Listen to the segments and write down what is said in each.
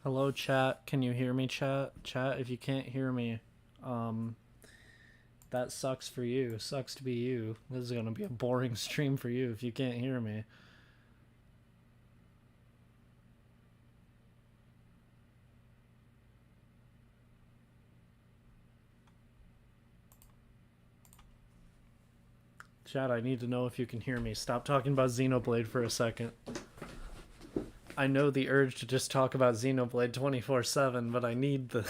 Hello, chat. Can you hear me, chat? Chat, if you can't hear me, um, that sucks for you. Sucks to be you. This is gonna be a boring stream for you if you can't hear me. Chat, I need to know if you can hear me. Stop talking about Xenoblade for a second. I know the urge to just talk about Xenoblade 24/7, but I need the.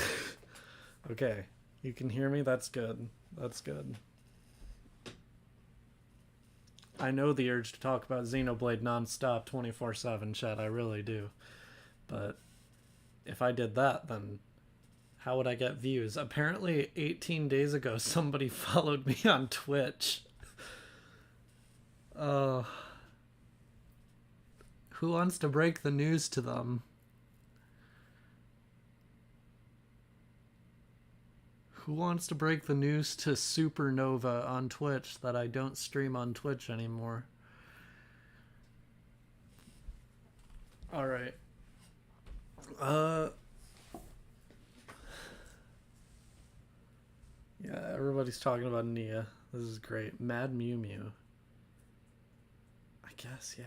Okay, you can hear me? That's good. That's good. I know the urge to talk about Xenoblade nonstop 24/7, chat. I really do. But if I did that, then how would I get views? Apparently, 18 days ago, somebody followed me on Twitch. Uh, who wants to break the news to them? Who wants to break the news to Supernova on Twitch that I don't stream on Twitch anymore? Alright. Uh. Yeah, everybody's talking about Nia. This is great. Mad Mew Mew. I guess, yeah.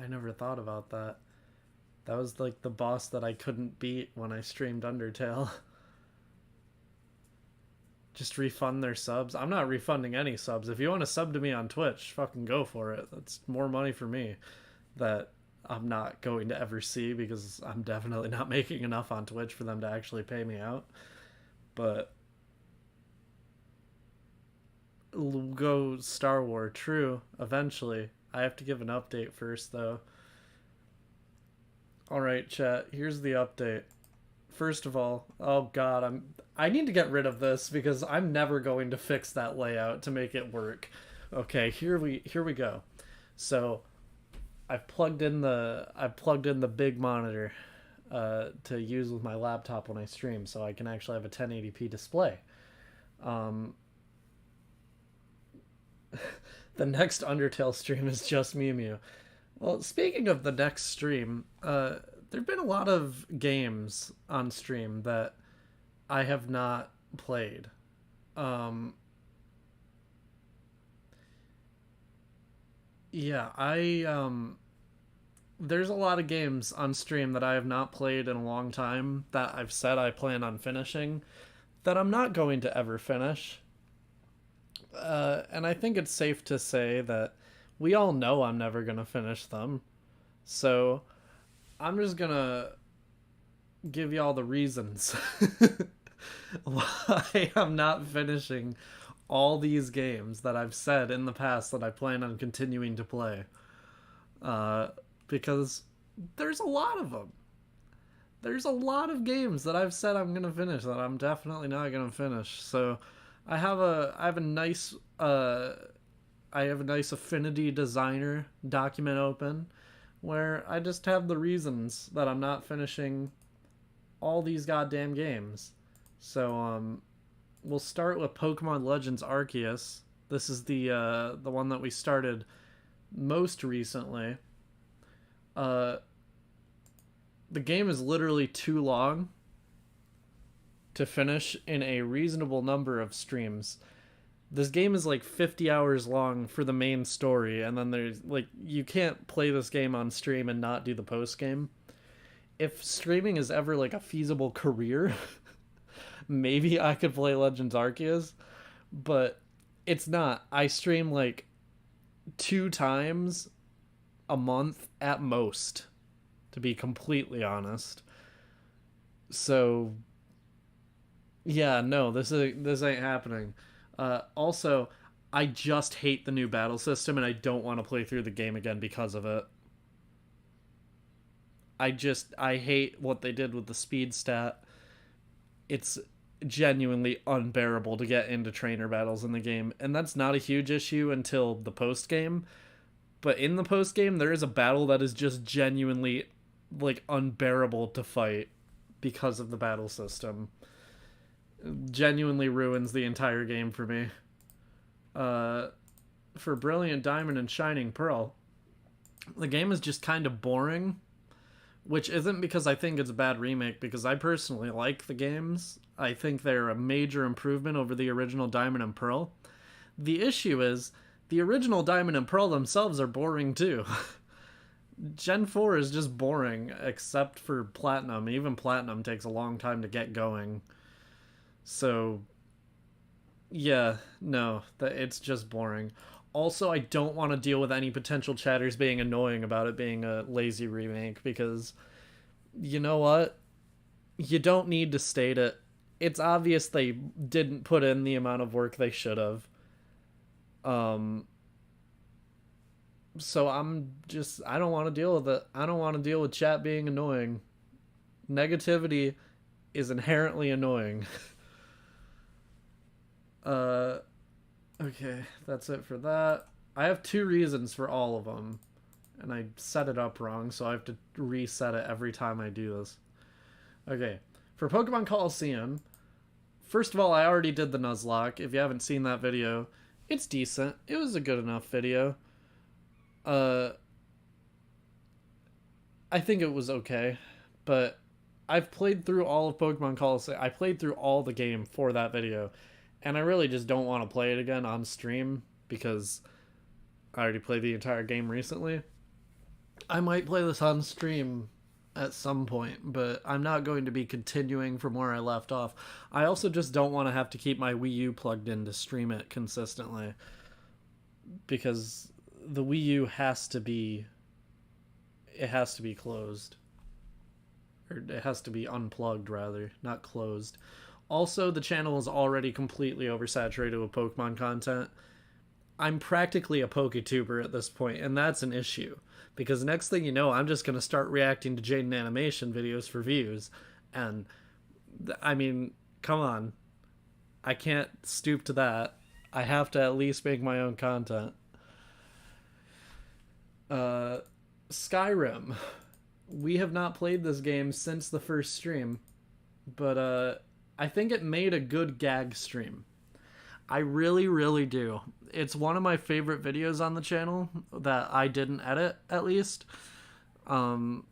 I never thought about that. That was like the boss that I couldn't beat when I streamed Undertale. Just refund their subs. I'm not refunding any subs. If you want to sub to me on Twitch, fucking go for it. That's more money for me that I'm not going to ever see because I'm definitely not making enough on Twitch for them to actually pay me out. But go Star Wars, true, eventually. I have to give an update first though. Alright, chat, here's the update. First of all, oh god, I need to get rid of this because I'm never going to fix that layout to make it work. Okay, here we go. So I've plugged in the big monitor to use with my laptop when I stream, so I can actually have a 1080p display. Um, the next Undertale stream is just Mew Mew. Well, speaking of the next stream, there've been a lot of games on stream that I have not played. Um, yeah, I there's a lot of games on stream that I have not played in a long time that I've said I plan on finishing that I'm not going to ever finish. And I think it's safe to say that we all know I'm never going to finish them. So I'm just going to give y'all the reasons why I'm not finishing all these games that I've said in the past that I plan on continuing to play. Uh, because there's a lot of them. There's a lot of games that I've said I'm gonna finish that I'm definitely not gonna finish. So I have a nice I have a nice Affinity Designer document open where I just have the reasons that I'm not finishing all these goddamn games. So we'll start with Pokemon Legends Arceus. This is the one that we started most recently. Uh, the game is literally too long to finish in a reasonable number of streams. This game is like 50 hours long for the main story, and then there's like you can't play this game on stream and not do the post game. If streaming is ever like a feasible career, maybe I could play Legends Arceus, but it's not. I stream like 2 times a month at most, to be completely honest. So yeah, no, this ain't happening. Also, I just hate the new battle system, and I don't want to play through the game again because of it. I hate what they did with the speed stat. It's genuinely unbearable to get into trainer battles in the game, and that's not a huge issue until the post game. But in the post game, there is a battle that is just genuinely like unbearable to fight because of the battle system. Genuinely ruins the entire game for me. Uh, for Brilliant Diamond and Shining Pearl, the game is just kind of boring, which isn't because I think it's a bad remake, because I personally like the games. I think they're a major improvement over the original Diamond and Pearl. The issue is, the original Diamond and Pearl themselves are boring too. Gen 4 is just boring, except for Platinum. Even Platinum takes a long time to get going. So, yeah, no, it's just boring. Also, I don't want to deal with any potential chatters being annoying about it being a lazy remake, because you know what? You don't need to state it. It's obvious they didn't put in the amount of work they should have. So I don't want to deal with it. I don't want to deal with chat being annoying. Negativity is inherently annoying. Okay, that's it for that. I have 2 reasons for all of them, and I set it up wrong, so I have to reset it every time I do this. Okay, for Pokemon Coliseum, first of all, I already did the Nuzlocke. If you haven't seen that video, it's decent. It was a good enough video. I think it was okay, but I've played through all of Pokemon Coliseum. I played through all the game for that video, and I really just don't want to play it again on stream because I already played the entire game recently. I might play this on stream at some point, but I'm not going to be continuing from where I left off. I also just don't want to have to keep my Wii U plugged in to stream it consistently, because the Wii U has to be closed, or it has to be unplugged rather, not closed. Also, the channel is already completely oversaturated with Pokemon content. I'm practically a PokeTuber at this point, and that's an issue, because next thing you know, I'm just going to start reacting to Jaden animation videos for views, and I mean, come on, I can't stoop to that. I have to at least make my own content. Skyrim. We have not played this game since the first stream, but I think it made a good gag stream. I really, really do. It's one of my favorite videos on the channel that I didn't edit, at least. And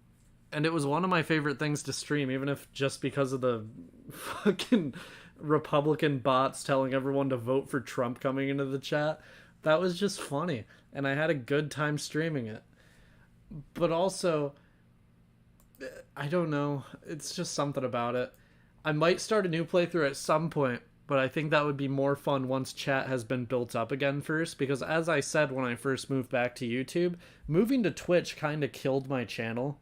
it was one of my favorite things to stream, even if just because of the fucking Republican bots telling everyone to vote for Trump coming into the chat. That was just funny, and I had a good time streaming it. But also, I don't know, it's just something about it. I might start a new playthrough at some point, but I think that would be more fun once chat has been built up again first, because as I said when I first moved back to YouTube, moving to Twitch kind of killed my channel,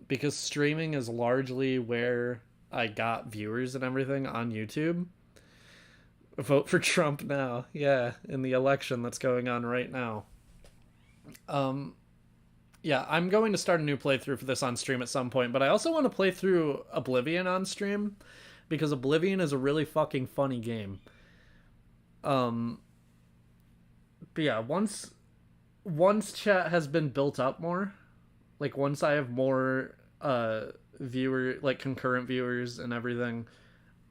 because streaming is largely where I got viewers and everything on YouTube. Vote for Trump now. Yeah, in the election that's going on right now. Yeah, I'm going to start a new playthrough for this on stream at some point, but I also want to play through Oblivion on stream, because Oblivion is a really fucking funny game. But yeah, once chat has been built up more, like once I have more concurrent viewers and everything,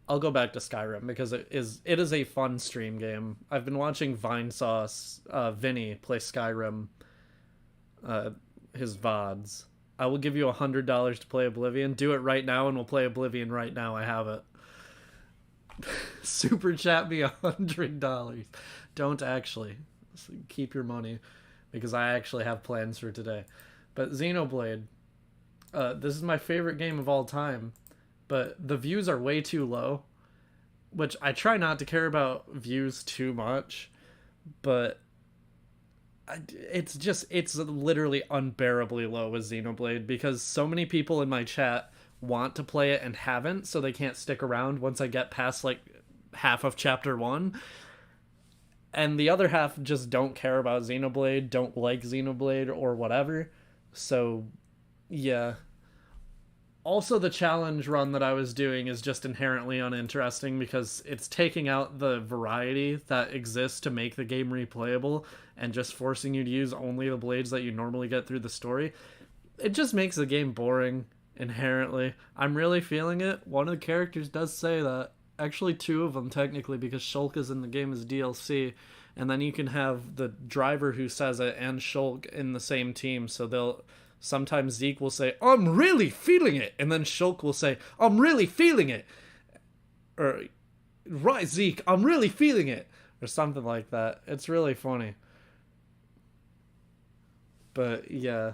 I'll go back to Skyrim, because it is a fun stream game. I've been watching Vinesauce Vinny play Skyrim, his VODs. I will give you $100 to play Oblivion. Do it right now and we'll play Oblivion right now. I have it. Super chat me $100. Don't actually. Keep your money, because I actually have plans for today. But Xenoblade, this is my favorite game of all time, but the views are way too low, which I try not to care about views too much, but it's literally unbearably low with Xenoblade, because so many people in my chat want to play it and haven't, so they can't stick around once I get past like half of chapter 1, and the other half just don't care about Xenoblade, don't like Xenoblade or whatever. So yeah. Also, the challenge run that I was doing is just inherently uninteresting, because it's taking out the variety that exists to make the game replayable and just forcing you to use only the blades that you normally get through the story. It just makes the game boring, inherently. I'm really feeling it. One of the characters does say that. Actually, 2 of them, technically, because Shulk is in the game as DLC, and then you can have the driver who says it and Shulk in the same team, so Sometimes Zeke will say, I'm really feeling it. And then Shulk will say, I'm really feeling it. Or, right, Zeke, I'm really feeling it. Or something like that. It's really funny. But yeah.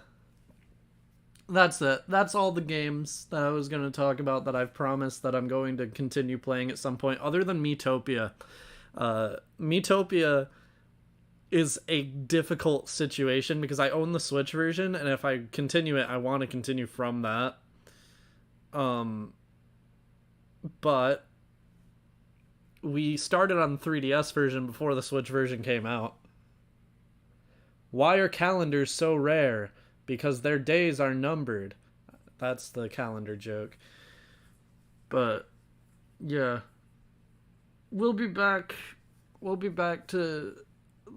That's it. That's all the games that I was going to talk about that I've promised that I'm going to continue playing at some point, other than Miitopia. Miitopia is a difficult situation because I own the Switch version, and if I continue it, I want to continue from that. But we started on the 3DS version before the Switch version came out. Why are calendars so rare? Because their days are numbered. That's the calendar joke. But yeah, we'll be back. We'll be back to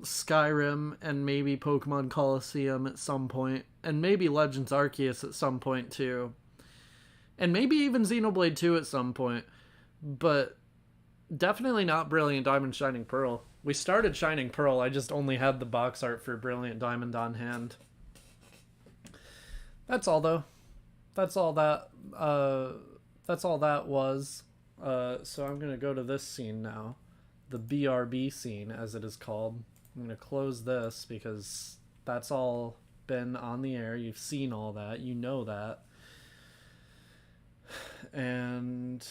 Skyrim and maybe Pokemon Coliseum at some point, and maybe Legends Arceus at some point too, and maybe even Xenoblade 2 at some point, but definitely not Brilliant Diamond Shining Pearl. We started Shining Pearl, I just only had the box art for Brilliant Diamond on hand. That's all though. That's all that was. So I'm gonna go to this scene now. The BRB scene, as it is called. I'm going to close this because that's all been on the air. You've seen all that. You know that. And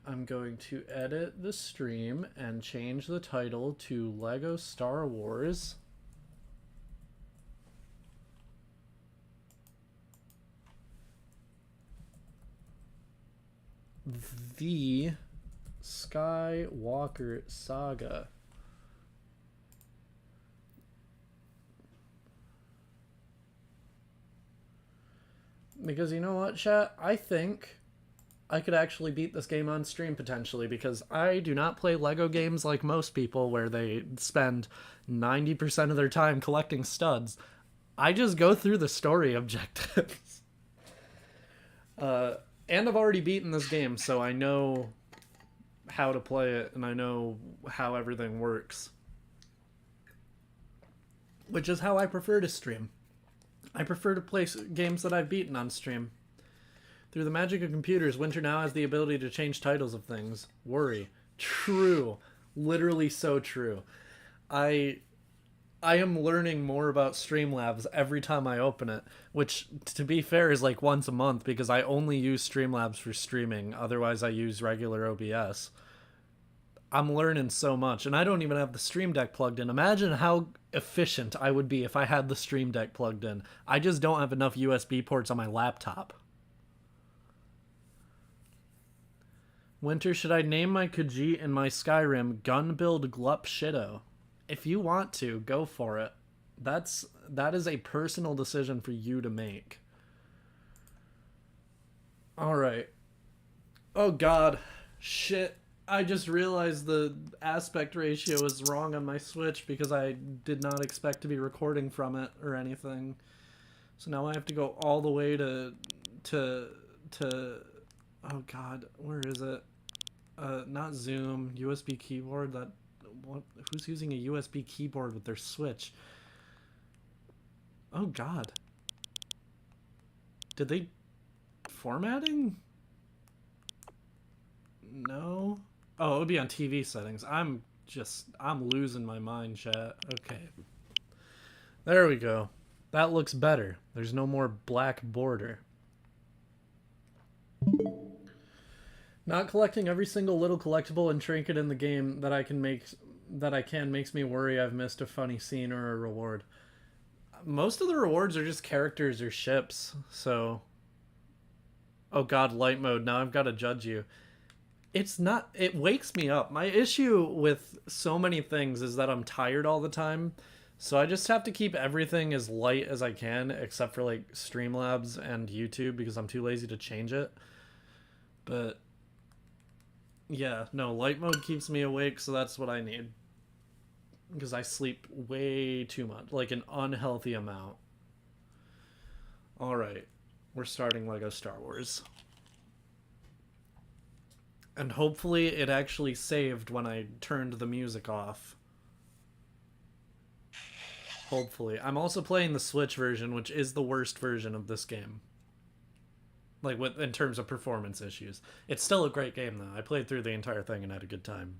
I'm going to edit the stream and change the title to Lego Star Wars. The Skywalker Saga. Because you know what, chat? I think I could actually beat this game on stream potentially, because I do not play Lego games like most people where they spend 90% of their time collecting studs. I just go through the story objectives. And I've already beaten this game, so I know how to play it, and I know how everything works. Which is how I prefer to stream. I prefer to play games that I've beaten on stream. Through the magic of computers, Winter now has the ability to change titles of things. Worry. True. Literally so true. I am learning more about Streamlabs every time I open it, which, to be fair, is like once a month because I only use Streamlabs for streaming. Otherwise, I use regular OBS. I'm learning so much, and I don't even have the Stream Deck plugged in. Imagine how efficient I would be if I had the Stream Deck plugged in. I just don't have enough USB ports on my laptop. Winter, should I name my Khajiit and my Skyrim Gunbuild Glup Shido? If you want to, go for it. That is a personal decision for you to make. Alright. Oh god. Shit. I just realized the aspect ratio is wrong on my Switch because I did not expect to be recording from it or anything. So now I have to go all the way to oh god, where is it? Not Zoom, USB keyboard. Who's using a USB keyboard with their Switch? Oh god. Did they formatting? No. Oh, it would be on TV settings. I'm losing my mind, chat. Okay. There we go. That looks better. There's no more black border. Not collecting every single little collectible and trinket in the game that I can makes me worry I've missed a funny scene or a reward. Most of the rewards are just characters or ships, so... Oh god, light mode. Now I've got to judge you. It's not... It wakes me up. My issue with so many things is that I'm tired all the time, so I just have to keep everything as light as I can, except for, like, Streamlabs and YouTube, because I'm too lazy to change it. But... yeah, no, light mode keeps me awake, so that's what I need. Because I sleep way too much. Like, an unhealthy amount. Alright. We're starting Lego Star Wars. And hopefully it actually saved when I turned the music off. Hopefully. I'm also playing the Switch version, which is the worst version of this game. Like, in terms of performance issues. It's still a great game, though. I played through the entire thing and had a good time.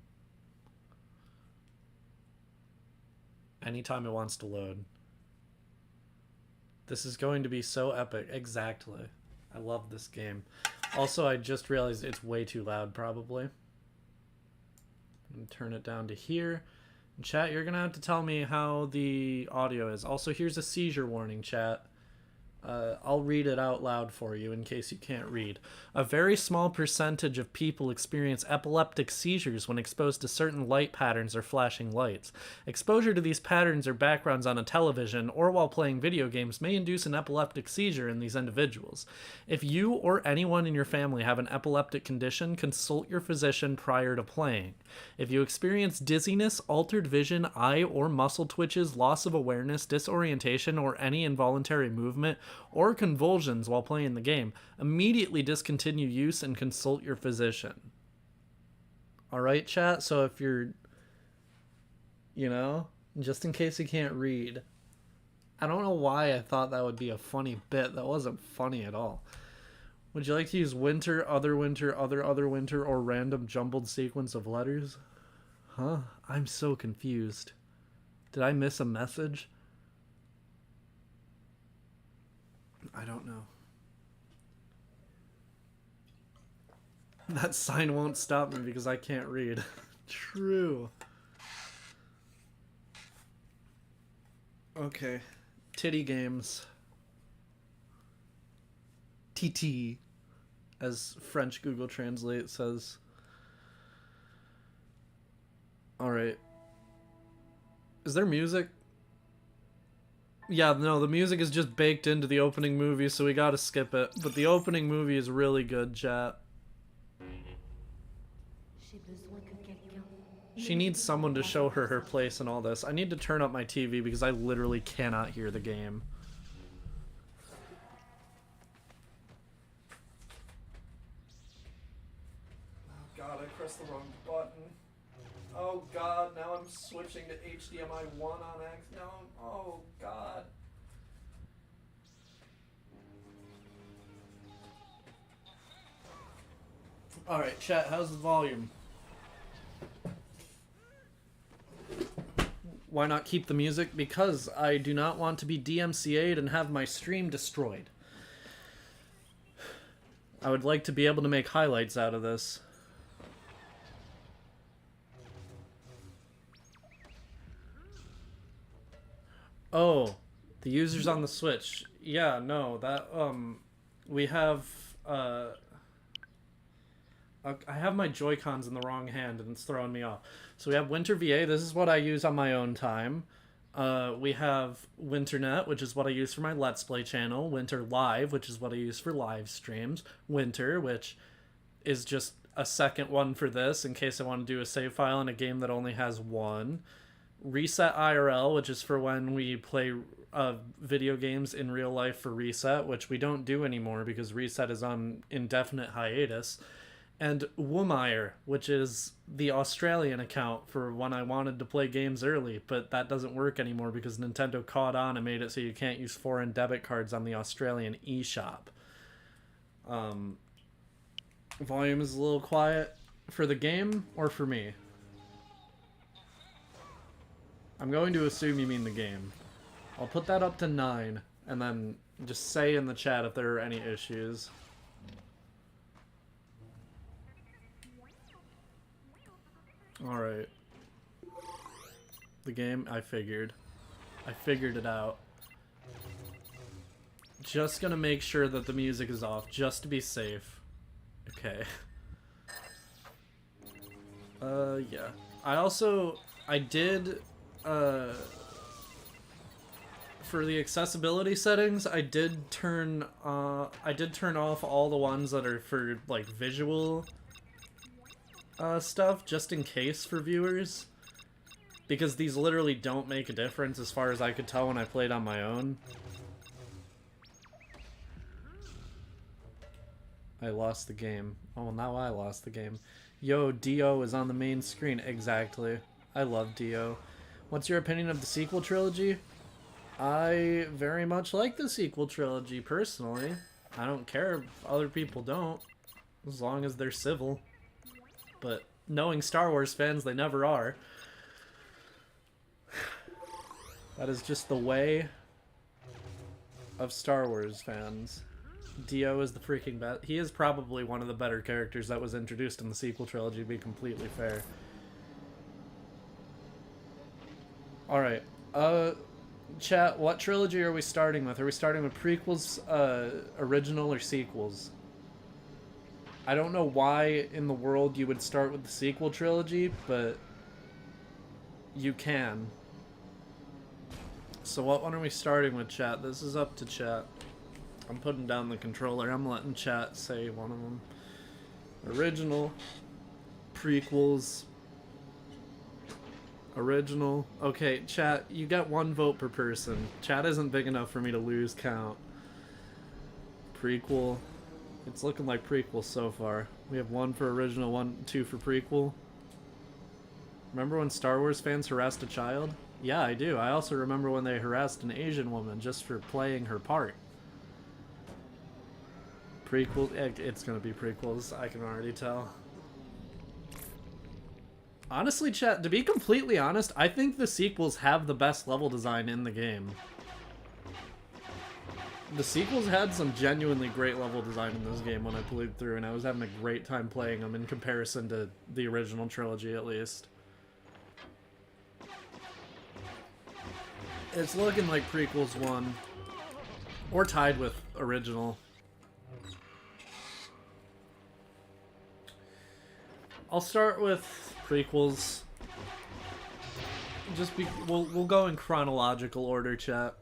Anytime it wants to load. This is going to be so epic. Exactly. I love this game. Also, I just realized it's way too loud, probably. I'm going to turn it down to here. And chat, you're going to have to tell me how the audio is. Also, here's a seizure warning, chat. I'll read it out loud for you in case you can't read. A very small percentage of people experience epileptic seizures when exposed to certain light patterns or flashing lights. Exposure to these patterns or backgrounds on a television or while playing video games may induce an epileptic seizure in these individuals. If you or anyone in your family have an epileptic condition, consult your physician prior to playing. If you experience dizziness, altered vision, eye or muscle twitches, loss of awareness, disorientation, or any involuntary movement, or convulsions while playing the game, immediately discontinue use and consult your physician. Alright, chat? So if you're, just in case you can't read. I don't know why I thought that would be a funny bit. That wasn't funny at all. Would you like to use winter, other winter, other winter, or random jumbled sequence of letters? Huh? I'm so confused. Did I miss a message? I don't know. That sign won't stop me because I can't read. True. Okay. Titty games. TT, as French Google Translate says. Alright. Is there music? Yeah, no, the music is just baked into the opening movie, so we gotta skip it. But the opening movie is really good, chat. She needs someone to show her her place in all this. I need to turn up my TV because I literally cannot hear the game. Oh god, I pressed the wrong button. Oh god, now I'm switching to HDMI 1 on X. No, oh god. Alright, chat, how's the volume? Why not keep the music? Because I do not want to be DMCA'd and have my stream destroyed. I would like to be able to make highlights out of this. Oh, the users on the Switch. Yeah, no, that, we have, I have my Joy-Cons in the wrong hand and it's throwing me off. So we have Winter VA, this is what I use on my own time. We have Winternet, which is what I use for my Let's Play channel. Winter Live, which is what I use for live streams. Winter, which is just a second one for this in case I want to do a save file in a game that only has one. Reset IRL, which is for when we play video games in real life for Reset, which we don't do anymore because Reset is on indefinite hiatus. And Woomire, which is the Australian account for when I wanted to play games early, but that doesn't work anymore because Nintendo caught on and made it so you can't use foreign debit cards on the Australian eShop. Volume is a little quiet for the game or for me? I'm going to assume you mean the game. I'll put that up to 9, and then just say in the chat if there are any issues. Alright. The game, I figured it out. Just gonna make sure that the music is off, just to be safe. Okay. Yeah. I did, for the accessibility settings, I did turn off all the ones that are for, like, visual stuff, just in case for viewers. Because these literally don't make a difference as far as I could tell when I played on my own. I lost the game. Oh, now I lost the game. Yo, Dio is on the main screen. Exactly. I love Dio. What's your opinion of the sequel trilogy? I very much like the sequel trilogy, personally. I don't care if other people don't, as long as they're civil. But knowing Star Wars fans, they never are. That is just the way of Star Wars fans. Dio is the freaking best. He is probably one of the better characters that was introduced in the sequel trilogy, to be completely fair. Alright, chat, what trilogy are we starting with? Are we starting with prequels, original, or sequels? I don't know why in the world you would start with the sequel trilogy, but you can. So what one are we starting with, chat? This is up to chat. I'm putting down the controller. I'm letting chat say one of them. Original, prequels, original. Okay, chat, you get 1 vote per person. Chat isn't big enough for me to lose count. Prequel. It's looking like prequel so far. We have 1 for original, 2 for prequel. Remember when Star Wars fans harassed a child? Yeah, I do. I also remember when they harassed an Asian woman just for playing her part. Prequel. It's gonna be prequels, I can already tell. Honestly, chat, to be completely honest, I think the sequels have the best level design in the game. The sequels had some genuinely great level design in this game when I played through, and I was having a great time playing them in comparison to the original trilogy, at least. It's looking like prequels won. Or tied with original. I'll start with prequels. We'll go in chronological order, chat.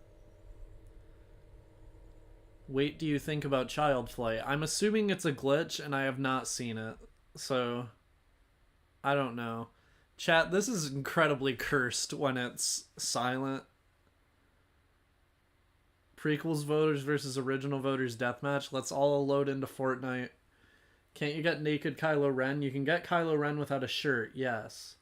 Wait, do you think about child play? I'm assuming it's a glitch and I have not seen it. So I don't know. Chat, this is incredibly cursed when it's silent. Prequels voters versus original voters deathmatch. Let's all load into Fortnite. Can't you get naked Kylo Ren? You can get Kylo Ren without a shirt, yes.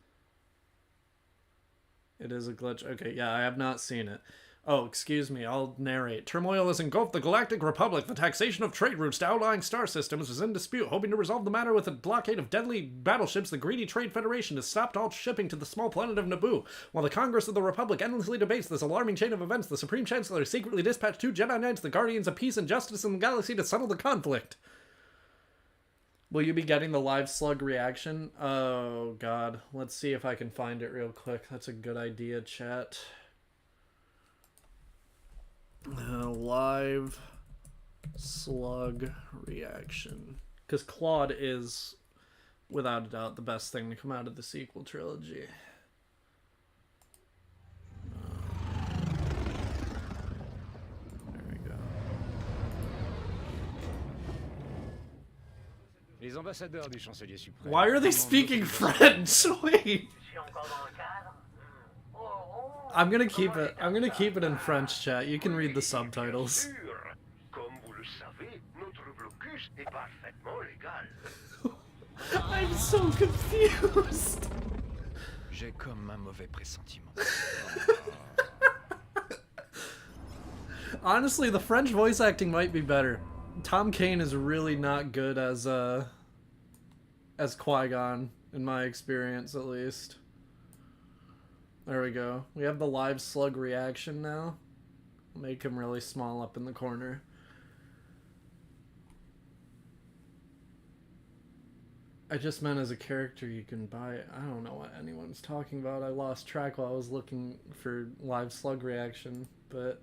It is a glitch. Okay, yeah, I have not seen it. Oh, excuse me, I'll narrate. Turmoil has engulfed the Galactic Republic. The taxation of trade routes to outlying star systems is in dispute. Hoping to resolve the matter with a blockade of deadly battleships, the greedy Trade Federation has stopped all shipping to the small planet of Naboo. While the Congress of the Republic endlessly debates this alarming chain of events, the Supreme Chancellor secretly dispatched 2 Jedi Knights, the Guardians of Peace and Justice in the Galaxy, to settle the conflict. Will you be getting the live slug reaction? Oh, God. Let's see if I can find it real quick. That's a good idea, chat. Live slug reaction. Because Claude is, without a doubt, the best thing to come out of the sequel trilogy. There we go. Why are they speaking French? Wait. I'm gonna keep it in French, chat. You can read the subtitles. I'm so confused. J'ai comme un mauvais pressentiment. Honestly, the French voice acting might be better. Tom Kane is really not good as Qui-Gon, in my experience, at least. There we go. We have the live slug reaction now. Make him really small up in the corner. I just meant as a character you can buy it. I don't know what anyone's talking about. I lost track while I was looking for live slug reaction. But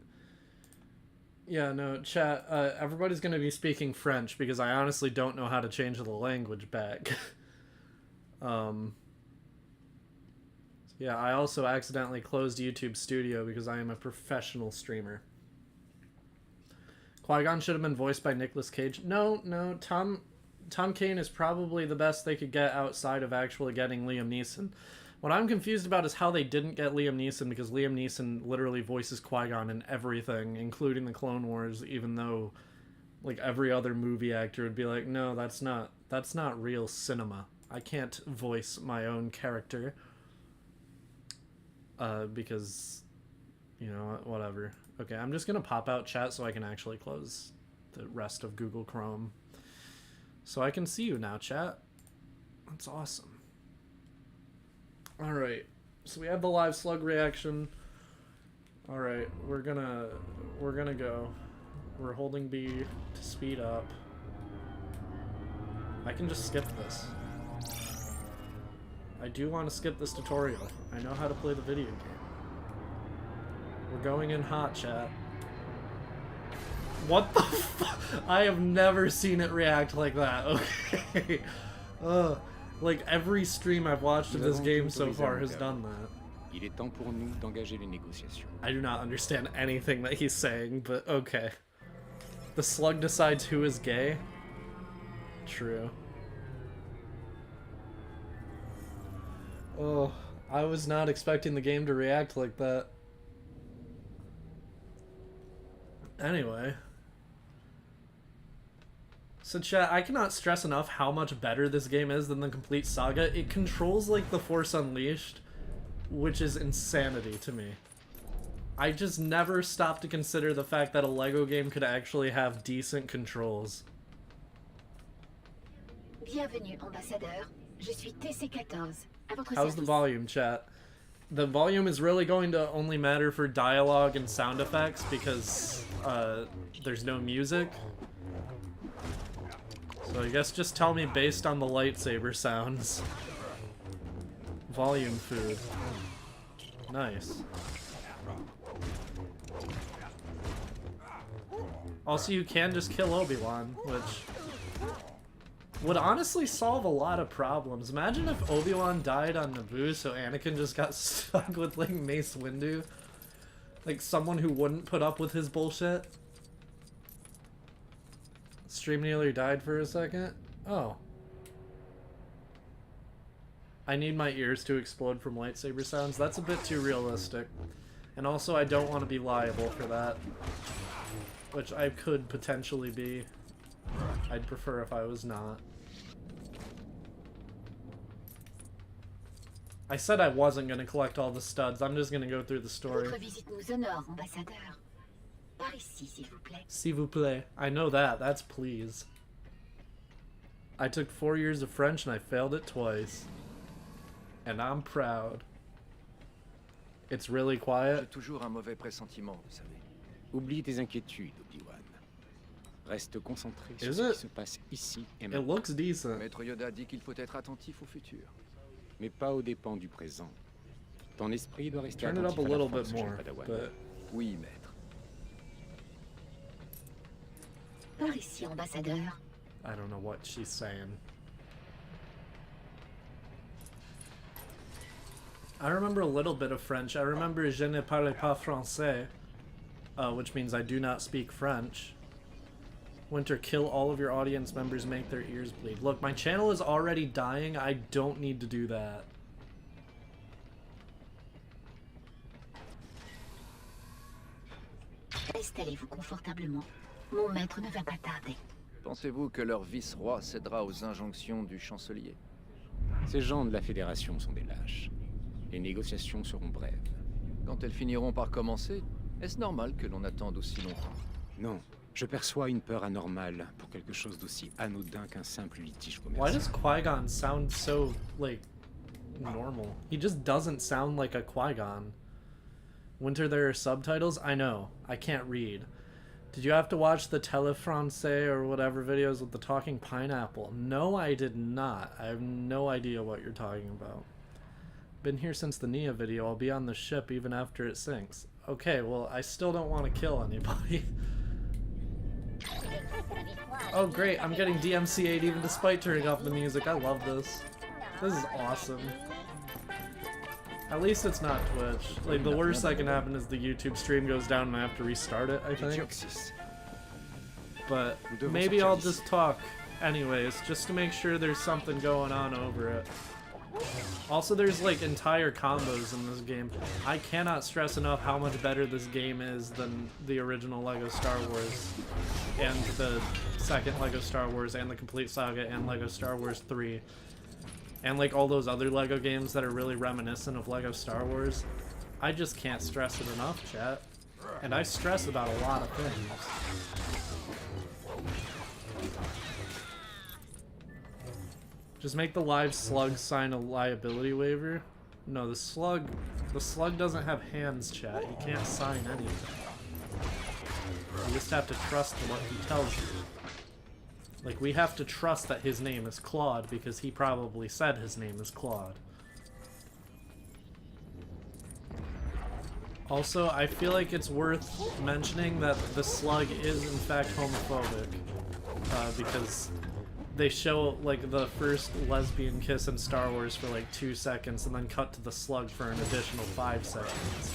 yeah, no, chat, everybody's going to be speaking French because I honestly don't know how to change the language back. Yeah, I also accidentally closed YouTube Studio because I am a professional streamer. Qui-Gon should have been voiced by Nicolas Cage. No, Tom Kane is probably the best they could get outside of actually getting Liam Neeson. What I'm confused about is how they didn't get Liam Neeson, because Liam Neeson literally voices Qui-Gon in everything, including the Clone Wars, even though like every other movie actor would be like, no, that's not real cinema. I can't voice my own character. Because, You know what? Whatever. Okay, I'm just gonna pop out chat so I can actually close the rest of Google Chrome. So I can see you now, chat. That's awesome. Alright. So we have the live slug reaction. Alright, we're gonna go. We're holding B to speed up. I can just skip this. I do want to skip this tutorial. I know how to play the video game. We're going in hot, chat. What the fuck? I have never seen it react like that. Okay. Like every stream I've watched of this game so far has done that. Il est temps pour nous d'engager les négociations. I do not understand anything that he's saying, but okay. The slug decides who is gay? True. Oh, I was not expecting the game to react like that. Anyway. So chat, I cannot stress enough how much better this game is than the complete saga. It controls like the Force Unleashed, which is insanity to me. I just never stopped to consider the fact that a LEGO game could actually have decent controls. Bienvenue, ambassadeur. Je suis TC14. À votre How's the service. volume, chat? The volume is really going to only matter for dialogue and sound effects because there's no music. So I guess just tell me based on the lightsaber sounds. Volume food. Nice. Also, you can just kill Obi-Wan, which would honestly solve a lot of problems. Imagine if Obi-Wan died on Naboo, so Anakin just got stuck with, like, Mace Windu. Like, someone who wouldn't put up with his bullshit. Stream nearly died for a second. Oh. I need my ears to explode from lightsaber sounds. That's a bit too realistic. And also, I don't want to be liable for that. Which I could potentially be. I'd prefer if I was not. I said I wasn't going to collect all the studs. I'm just going to go through the story. Votre visite nous honore, ambassadeur. Par ici, s'il vous plaît. S'il vous plaît. I know that. That's please. I took 4 years of French and I failed it twice. And I'm proud. It's really J'ai quiet. toujours un mauvais pressentiment, vous savez. Oublie tes inquiétudes, Obi-Wan. Reste concentré sur Is ce it? qui se passe ici et It maintenant, looks decent. Maître Yoda dit qu'il faut être attentif au futur. mais pas aux dépens du présent. Ton esprit doit rester Turn it up a attentif à la little force, bit jeune more. Padawan. But Oui, maître. Par ici, ambassadeur. I don't know what she's saying. I remember a little bit of French. I remember je ne parle pas français, which means I do not speak French. Winter, kill all of your audience members, make their ears bleed. Look, my channel is already dying. I don't need to do that. Installez-vous confortablement. Mon maître ne va pas tarder. Pensez-vous que leur vice-roi cédera aux injonctions du chancelier? Ces gens de la Fédération sont des lâches. Les négociations seront brèves. Quand elles finiront par commencer, est-ce normal que l'on attende aussi longtemps? Non, je perçois une peur anormale pour quelque chose d'aussi anodin qu'un simple litige Why commercial. does Qui-Gon sound so, like, normal? He just doesn't sound like a Qui-Gon. Winter, there are subtitles? I know. I can't read. Did you have to watch the Telefrancais or whatever videos with the talking pineapple? No, I did not. I have no idea what you're talking about. Been here since the Nia video. I'll be on the ship even after it sinks. Okay, well, I still don't want to kill anybody. Oh, great. I'm getting DMCA'd even despite turning off the music. I love this. This is awesome. At least it's not Twitch. Like, the worst that can happen is the YouTube stream goes down and I have to restart it, I think. But maybe I'll just talk anyways, just to make sure there's something going on over it. Also, there's like entire combos in this game. I cannot stress enough how much better this game is than the original LEGO Star Wars and the second LEGO Star Wars and the complete saga and LEGO Star Wars 3. And like all those other LEGO games that are really reminiscent of LEGO Star Wars. I just can't stress it enough, chat. And I stress about a lot of things. Just make the live slug sign a liability waiver. No, the slug doesn't have hands, chat. He can't sign anything. You just have to trust what he tells you. Like, we have to trust that his name is Claude because he probably said his name is Claude. Also, I feel like it's worth mentioning that the slug is in fact homophobic. Because they show, like, the first lesbian kiss in Star Wars for, like, 2 seconds and then cut to the slug for an additional 5 seconds.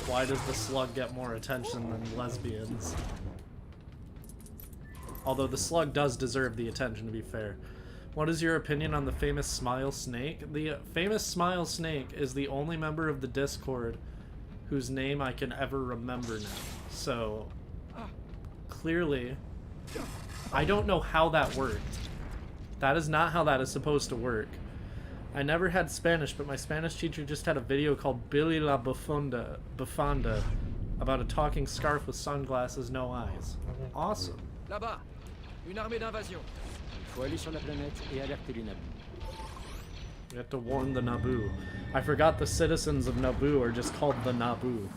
Why does the slug get more attention than lesbians? Although the slug does deserve the attention, to be fair. What is your opinion on the famous Smile Snake? The famous Smile Snake is the only member of the Discord whose name I can ever remember now. So, clearly, I don't know how that worked. That is not how that is supposed to work. I never had Spanish, but my Spanish teacher just had a video called Billy la Bufanda about a talking scarf with sunglasses, no eyes. Awesome. Là-bas, une armée d'invasion. Il faut aller sur la planète et alerter les Naboo. We have to warn the Naboo. I forgot the citizens of Naboo are just called the Naboo.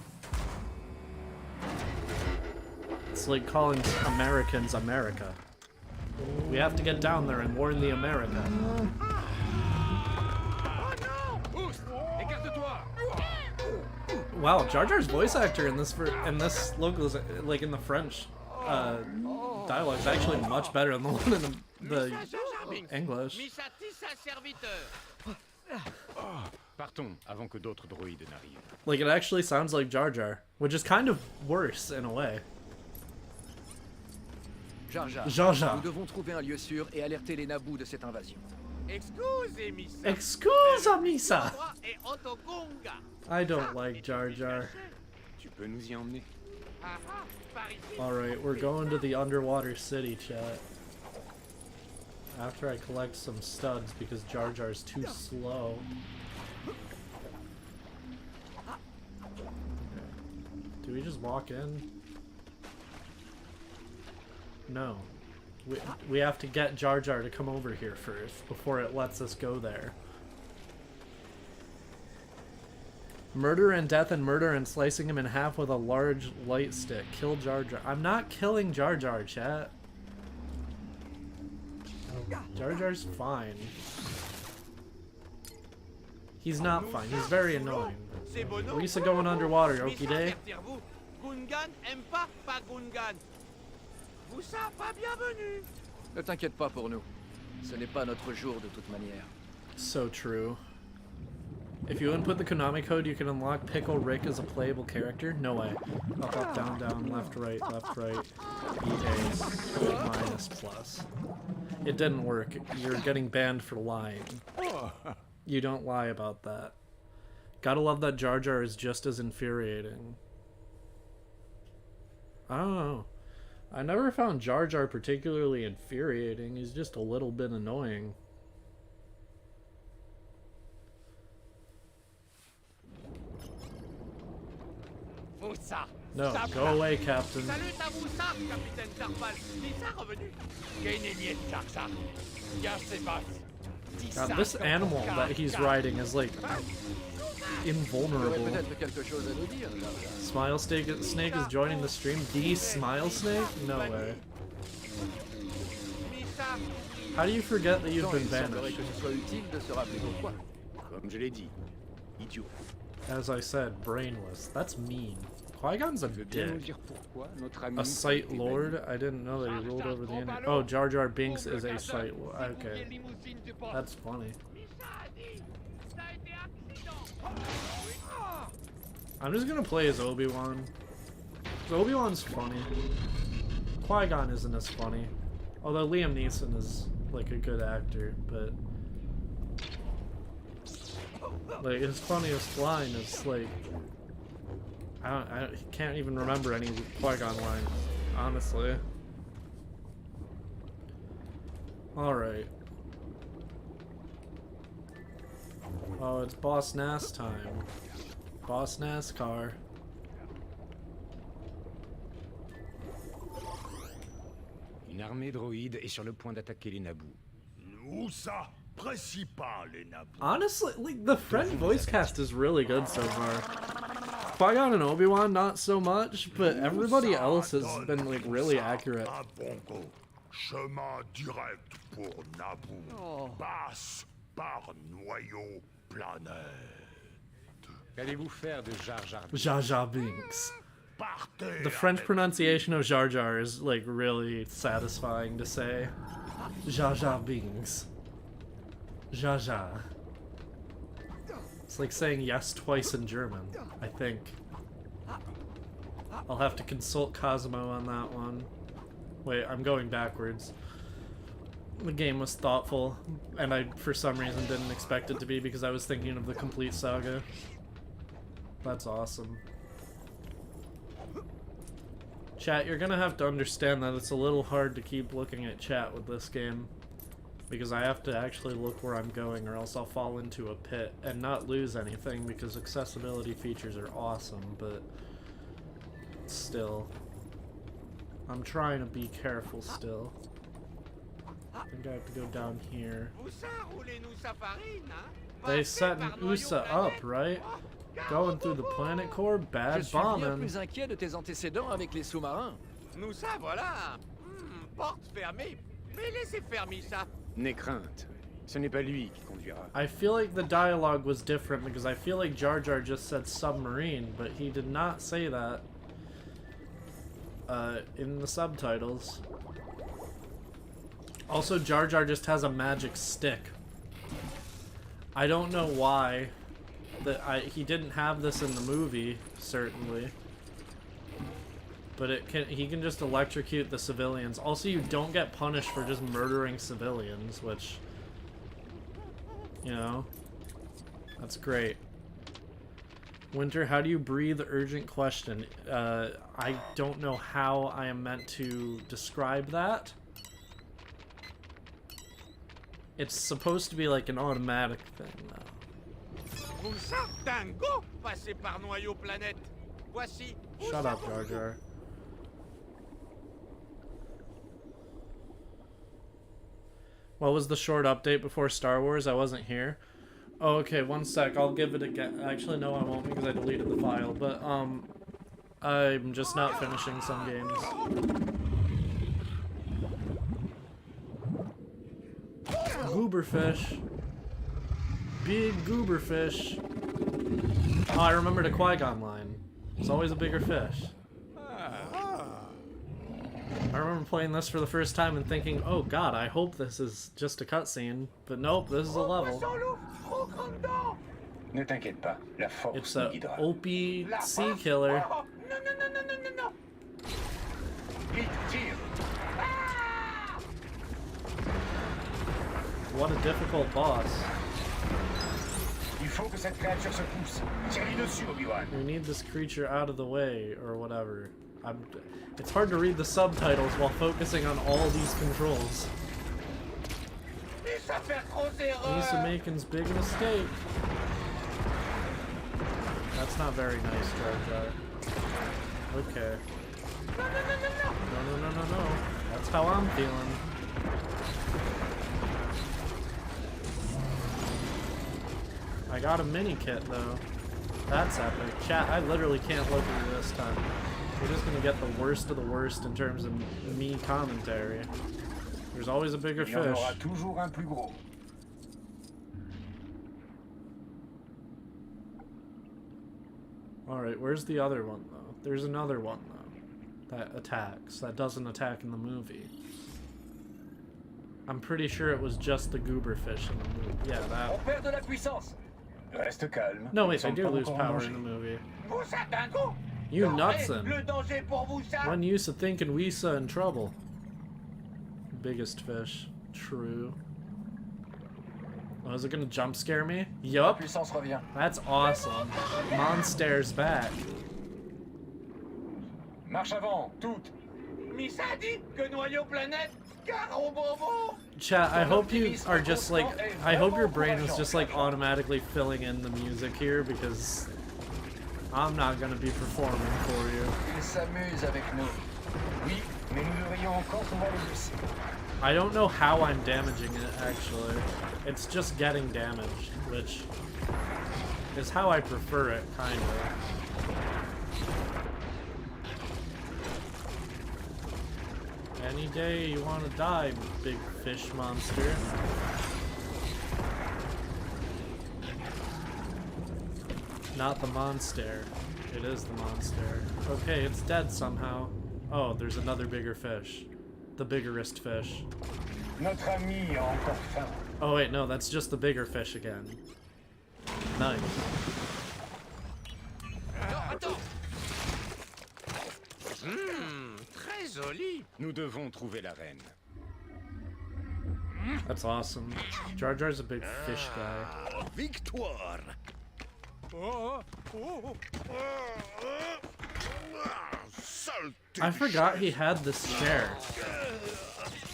It's like calling Americans America. We have to get down there and warn the America. Wow, Jar Jar's voice actor in this local is like in the French dialogue is actually much better than the one in the English. Partons avant que d'autres droïdes n'arrivent. Like, it actually sounds like Jar Jar, which is kind of worse in a way. Jar Jar, Jar Jar. nous devons trouver un lieu sûr et alerter les Naboo de cette invasion. Excuse Misa. I don't like Jar Jar. Tu peux nous y emmener? Alright, we're going to the underwater city, chat. After I collect some studs because Jar Jar's too slow. Okay. Do we just walk in? No. We have to get Jar Jar to come over here first before it lets us go there. Murder and death and murder and slicing him in half with a large light stick. Kill Jar Jar. I'm not killing Jar Jar, chat. Jar Jar's fine. He's not fine. He's very annoying. Lisa going underwater, okie day. Ne t'inquiète pas pour nous. Ce n'est pas notre jour de toute manière. So true. If you input the Konami code, you can unlock Pickle Rick as a playable character? No way. Up, up, down, down, left, right, EA, minus, plus. It didn't work. You're getting banned for lying. You don't lie about that. Gotta love that Jar Jar is just as infuriating. I don't know. I never found Jar Jar particularly infuriating. He's just a little bit annoying. No, go away, Captain. God, this animal that he's riding is like invulnerable. Smile Snake is joining the stream. The Smile Snake? No way. How do you forget that you've been banished? Comme je l'ai dit, idiot. As I said, brainless. That's mean. Qui-Gon's a dick. A Sight Lord? I didn't know that he ruled over the internet. Oh, Jar Jar Binks is a Sight Lord. Okay. That's funny. I'm just gonna play as Obi-Wan. Obi-Wan's funny. Qui-Gon isn't as funny. Although Liam Neeson is like a good actor, but like his funniest line is like I can't even remember any Qui-Gon lines, honestly. Alright. Oh, it's Boss Nass time. Boss NASCAR. Une armée droïde est sur le point d'attaquer les Naboo. Où ça? Précis pas les Naboo. Honestly, like, the French voice cast is really good so far. Qui-Gon and Obi-Wan, not so much, but everybody else has been, like, really accurate. Un bon go. Chemin direct pour Naboo. Oh. Passe par noyau planète. Qu'allez-vous faire de Jar Jar Binks? Jar Jar Binks. Partez The French avec pronunciation of Jar Jar is, like, really satisfying to say. Jar Jar Binks. Jar Jar. It's like saying yes twice in German, I think. I'll have to consult Cosmo on that one. Wait, I'm going backwards. The game was thoughtful, and I, for some reason, didn't expect it to be because I was thinking of the complete saga. That's awesome. Chat, you're gonna have to understand that it's a little hard to keep looking at chat with this game. Because I have to actually look where I'm going or else I'll fall into a pit and not lose anything because accessibility features are awesome, but still. I'm trying to be careful still. I think I have to go down here. They set an USA up, right? Going through the planet core, Je bad suis bien bombing. plus inquiet de tes antécédents avec les sous-marins. Moussa, voilà. Porte fermée. Mais laissez fermer ça. N'aie crainte, ce n'est pas lui qui conduira. I feel like the dialogue was different because I feel like Jar Jar just said submarine, but he did not say that in the subtitles. Also, Jar Jar just has a magic stick. I don't know why. He didn't have this in the movie, certainly. But he can just electrocute the civilians. Also, you don't get punished for just murdering civilians, which, you know, that's great. Winter, how do you breathe? Urgent question. I don't know how I am meant to describe that. It's supposed to be like an automatic thing, though. Moussa, dingo. Passez par noyau planète. Voici. Shut up, Jar Jar. What was the short update before Star Wars? I wasn't here. Oh, okay, one sec. I'll give it again. Actually, no, I won't because I deleted the file. But, I'm just not finishing some games. Gooberfish. Big gooberfish. Oh, I remembered a Qui-Gon line. It's always a bigger fish. I remember playing this for the first time and thinking, oh god, I hope this is just a cutscene. But nope, this is a level. Ne t'inquiète pas, la force It's nous a guidera. OP sea killer. Non, non, non, non, non, non, non. Vite, tire! What a difficult boss. Il faut que cette créature se pousse. Tire-lui dessus, Obi-Wan. We need this creature out of the way, or whatever. It's hard to read the subtitles while focusing on all these controls. Lisa Makin's big mistake. That's not very nice, Jar Jar. Okay. No. That's how I'm feeling. I got a mini kit though. That's epic. Chat, I literally can't look at you this time. We're just gonna get the worst of the worst in terms of me commentary. There's always a bigger Il y en fish. aura toujours un plus gros. Alright, where's the other one though? There's another one though. That attacks. That doesn't attack in the movie. I'm pretty sure it was just the goober fish in the movie. Yeah, that. On perd de la puissance. Reste calme. No, Nous wait, they sommes do pas lose encore en power danger. in the movie. Moussa, dingo. You Correct. nutsin'. Le danger pour Moussa. One use of thinking Weesa in trouble. Biggest fish. True. Oh, is it gonna jump scare me? La Yup. puissance revient. That's awesome. Monster's back. Marche avant, toute. Missa dit que noyau planète. Caro bobo. Chat, I hope you are just like, I hope your brain is just like automatically filling in the music here because I'm not gonna be performing for you. Il s'amuse avec nous. Oui, mais nous devrions encore pouvoir le blesser. I don't know how I'm damaging it, actually. It's just getting damaged, which is how I prefer it, kind of. Any day you want to die, big fish monster. Not the monster. It is the monster. Okay, it's dead somehow. Oh, there's another bigger fish. The biggerest fish. Notre ami a encore faim. Oh wait, no, that's just the bigger fish again. Nice. Attends. Très joli. Nous devons trouver la reine. That's awesome. Jar Jar's a big fish guy. Victoire. I forgot he had this chair.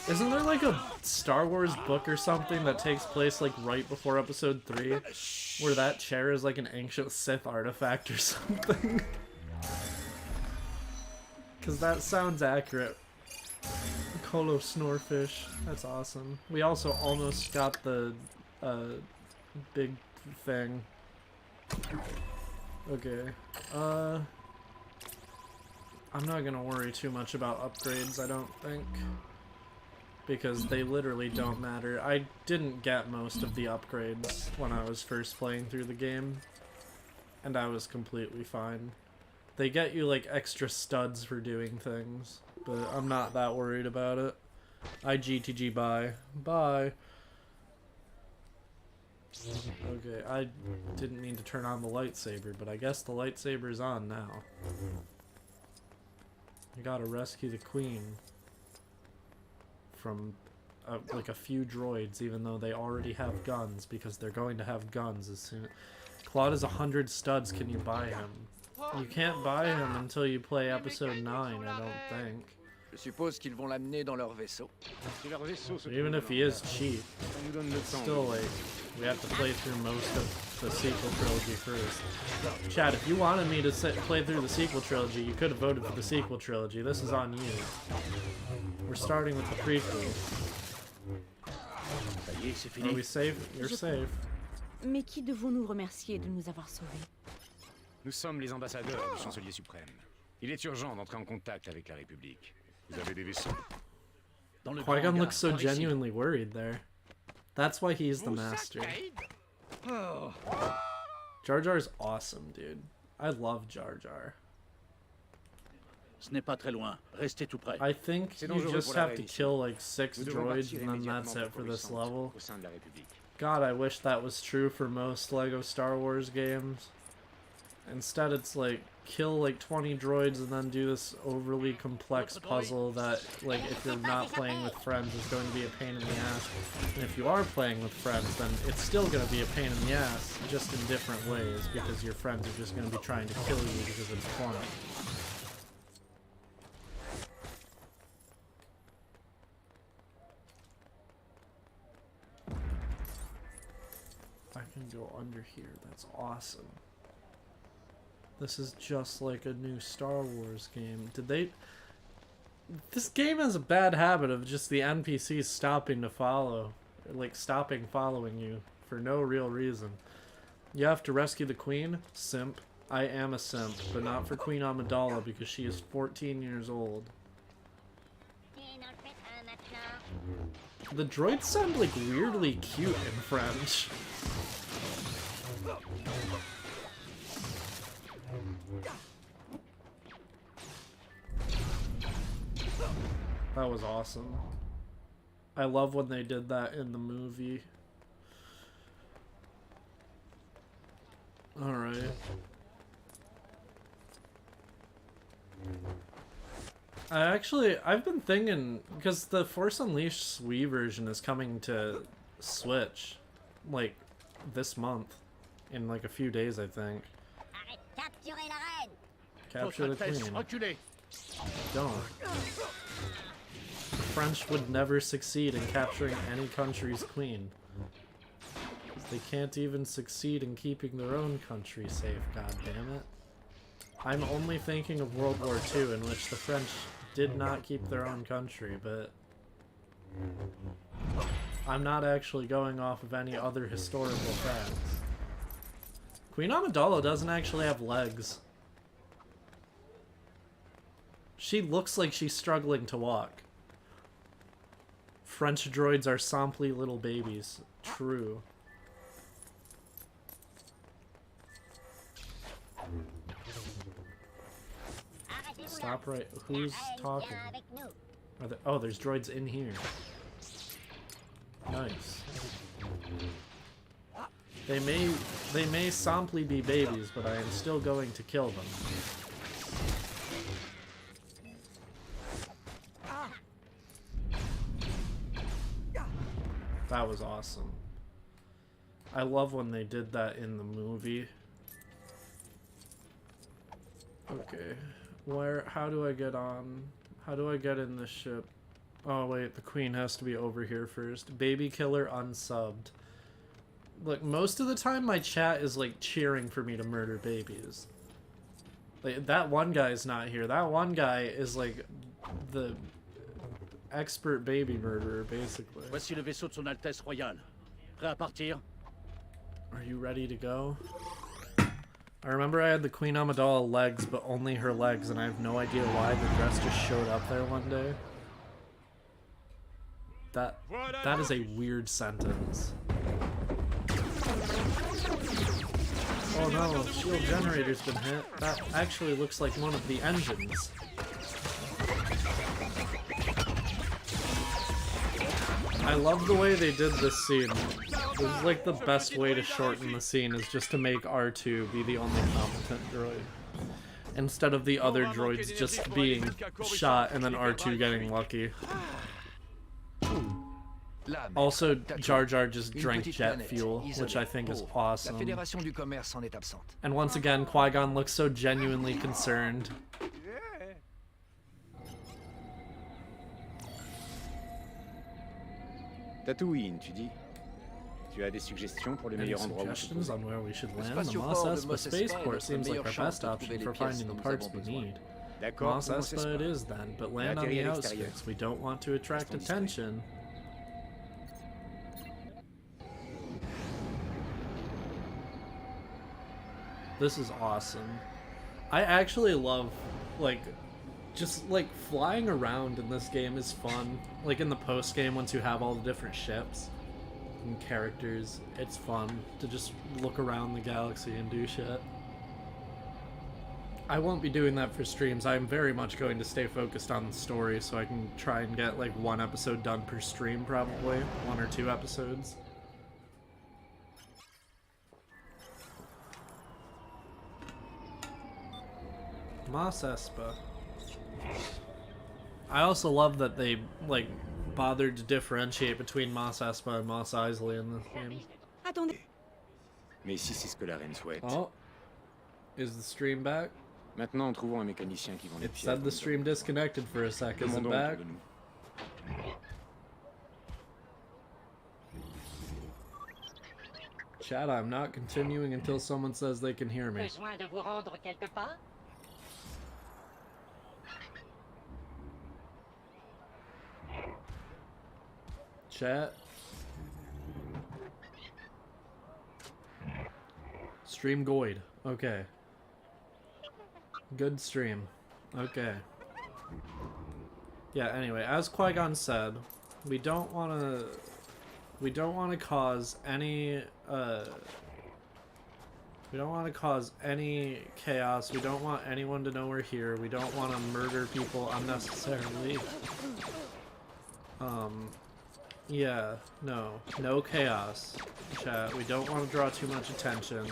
Isn't there like a Star Wars book or something that takes place like right before episode 3? Where that chair is like an ancient Sith artifact or something? Cause that sounds accurate. Colo Snorefish. That's awesome. We also almost got the big thing. Okay. I'm not gonna worry too much about upgrades, I don't think. Because they literally don't matter. I didn't get most of the upgrades when I was first playing through the game. And I was completely fine. They get you like extra studs for doing things. But I'm not that worried about it. IGTG bye. Bye. Okay, I didn't mean to turn on the lightsaber, but I guess the lightsaber's on now. I gotta rescue the queen from like a few droids, even though they already have guns, because they're going to have guns as soon. Claude is 100 studs. Can you buy him? You can't buy him until you play episode 9, I don't think. Je suppose qu'ils vont l'amener dans leur vaisseau. Si leur vaisseau se Even trouve if he is cheap, ça nous donne le it's temps. still like, we have to play through most of the sequel trilogy first. Chad, if you wanted me to play through the sequel trilogy, you could have voted for the sequel trilogy. This is on you. We're starting with the prequel. Ça y est, c'est Are fini. we safe? You're safe. Mais qui devons-nous remercier de nous avoir sauvés? Nous sommes les ambassadeurs du chancelier suprême. Il est urgent d'entrer en contact avec la République. Vous avez des vaisseaux? Dans le Qui-Gon grand looks so hangar, par ici. genuinely worried there. That's why he's the master. Oh. Jar Jar's awesome, dude. I love Jar Jar. Ce n'est pas très loin. Restez tout près. I think C'est you dangereux just pour la have to reine ici. kill like 6 Nous devons droids partir and then immédiatement that's it for pour this Coruscant, level. au sein de la République. God, I wish that was true for most LEGO Star Wars games. Instead, it's like, kill like 20 droids and then do this overly complex puzzle that, like, if you're not playing with friends, is going to be a pain in the ass. And if you are playing with friends, then it's still going to be a pain in the ass, just in different ways, because your friends are just going to be trying to kill you because it's fun. I can go under here, that's awesome. This is just like a new Star Wars game. Did they... This game has a bad habit of just the NPCs stopping to follow. Like, stopping following you for no real reason. You have to rescue the queen? Simp. I am a simp, but not for Queen Amidala because she is 14 years old. The droids sound like weirdly cute in French. That was awesome. I love when they did that in the movie. Alright. I've been thinking, because the Force Unleashed Wii version is coming to Switch, like, this month. In like a few days, I think. Capture the queen. Reculez. Don't. The French would never succeed in capturing any country's queen. They can't even succeed in keeping their own country safe, god damn it. I'm only thinking of World War II, in which the French did not keep their own country, but I'm not actually going off of any other historical facts. Queen Amidala doesn't actually have legs. She looks like she's struggling to walk. French droids are simply little babies. True. Stop right. Who's talking? Are there, oh, there's droids in here. Nice. They may simply be babies, but I am still going to kill them. That was awesome. I love when they did that in the movie. Okay. How do I get on? How do I get in this ship? Oh wait, the queen has to be over here first. Baby killer unsubbed. Look, most of the time my chat is like cheering for me to murder babies. Like, that one guy's not here. That one guy is like the expert baby murderer, basically. Voici le vaisseau de son Altesse Royale. Prêt à partir? Are you ready to go? I remember I had the Queen Amidala legs, but only her legs, and I have no idea why the dress just showed up there one day. That is a weird sentence. Oh no, shield generator's been hit. That actually looks like one of the engines. I love the way they did this scene. This is like the best way to shorten the scene, is just to make R2 be the only competent droid. Instead of the other droids just being shot and then R2 getting lucky. Also, Jar Jar just drank jet fuel, which I think is awesome. And once again, Qui-Gon looks so genuinely concerned. Tatooine, tu dis? Tu as des suggestions pour le Any meilleur endroit où se suggestions poser? on where we should land? The Mos Espa spaceport seems like our best option for finding the parts we need. D'accord, Mos Espa it is then, but land on the outskirts. We don't want to attract attention. This is awesome. I actually love, like, just, like, flying around in this game is fun. Like, in the post-game, once you have all the different ships and characters, it's fun to just look around the galaxy and do shit. I won't be doing that for streams. I'm very much going to stay focused on the story, so I can try and get, like, one episode done per stream, probably. 1 or 2 episodes. Mos Espa. I also love that they, like, bothered to differentiate between Mos Espa and Mos Eisley in this game. Attendez. Mais si c'est ce que la reine souhaite. Oh. Is the stream back? Maintenant, trouvons un mécanicien qui vend des It pièces. said the stream disconnected for a sec. Is it Demandons back? autour de nous. Chat, I'm not continuing until someone says they can hear me. Besoin de vous rendre quelque part? Chat. Stream Goid. Okay. Good stream. Okay. Yeah, anyway, as Qui-Gon said, we don't want to cause any we don't want to cause any chaos. We don't want anyone to know we're here. We don't want to murder people unnecessarily. Yeah, no chaos, chat. We don't want to draw too much attention.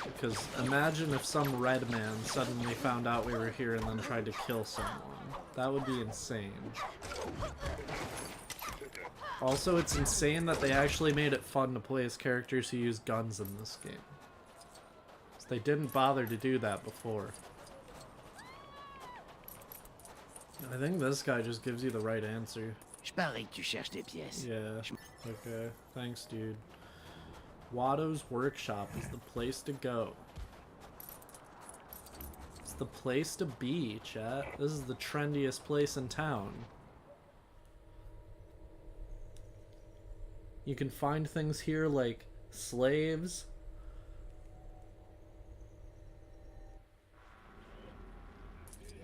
Because imagine if some red man suddenly found out we were here and then tried to kill someone. That would be insane. Also, it's insane that they actually made it fun to play as characters who use guns in this game. So they didn't bother to do that before. I think this guy just gives you the right answer. Je parie que tu cherches des pièces. Yeah. Okay. Thanks, dude. Watto's Workshop is the place to go. the place to be, chat. This is the trendiest place in town. You can find things here like slaves.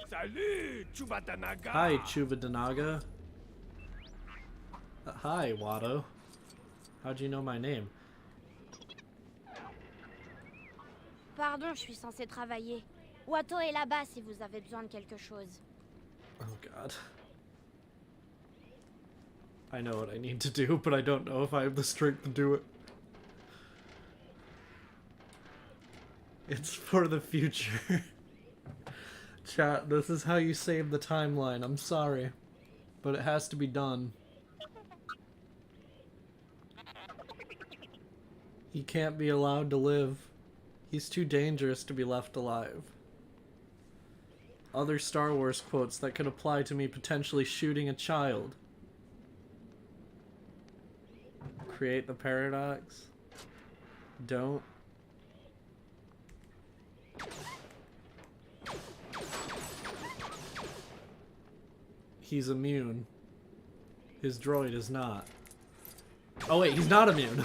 Salut, Chubatanaga. Hi, Chubadanaga. Hi, Watto. How'd you know my name? Pardon, je suis censée travailler. Watto est là-bas si vous avez besoin de quelque chose. Oh god. I know what I need to do, but I don't know if I have the strength to do it. It's for the future. Chat, this is how you save the timeline. I'm sorry, but it has to be done. He can't be allowed to live. He's too dangerous to be left alive. Other Star Wars quotes that could apply to me potentially shooting a child. Create the paradox. Don't. He's immune. His droid is not. Oh wait, he's not immune.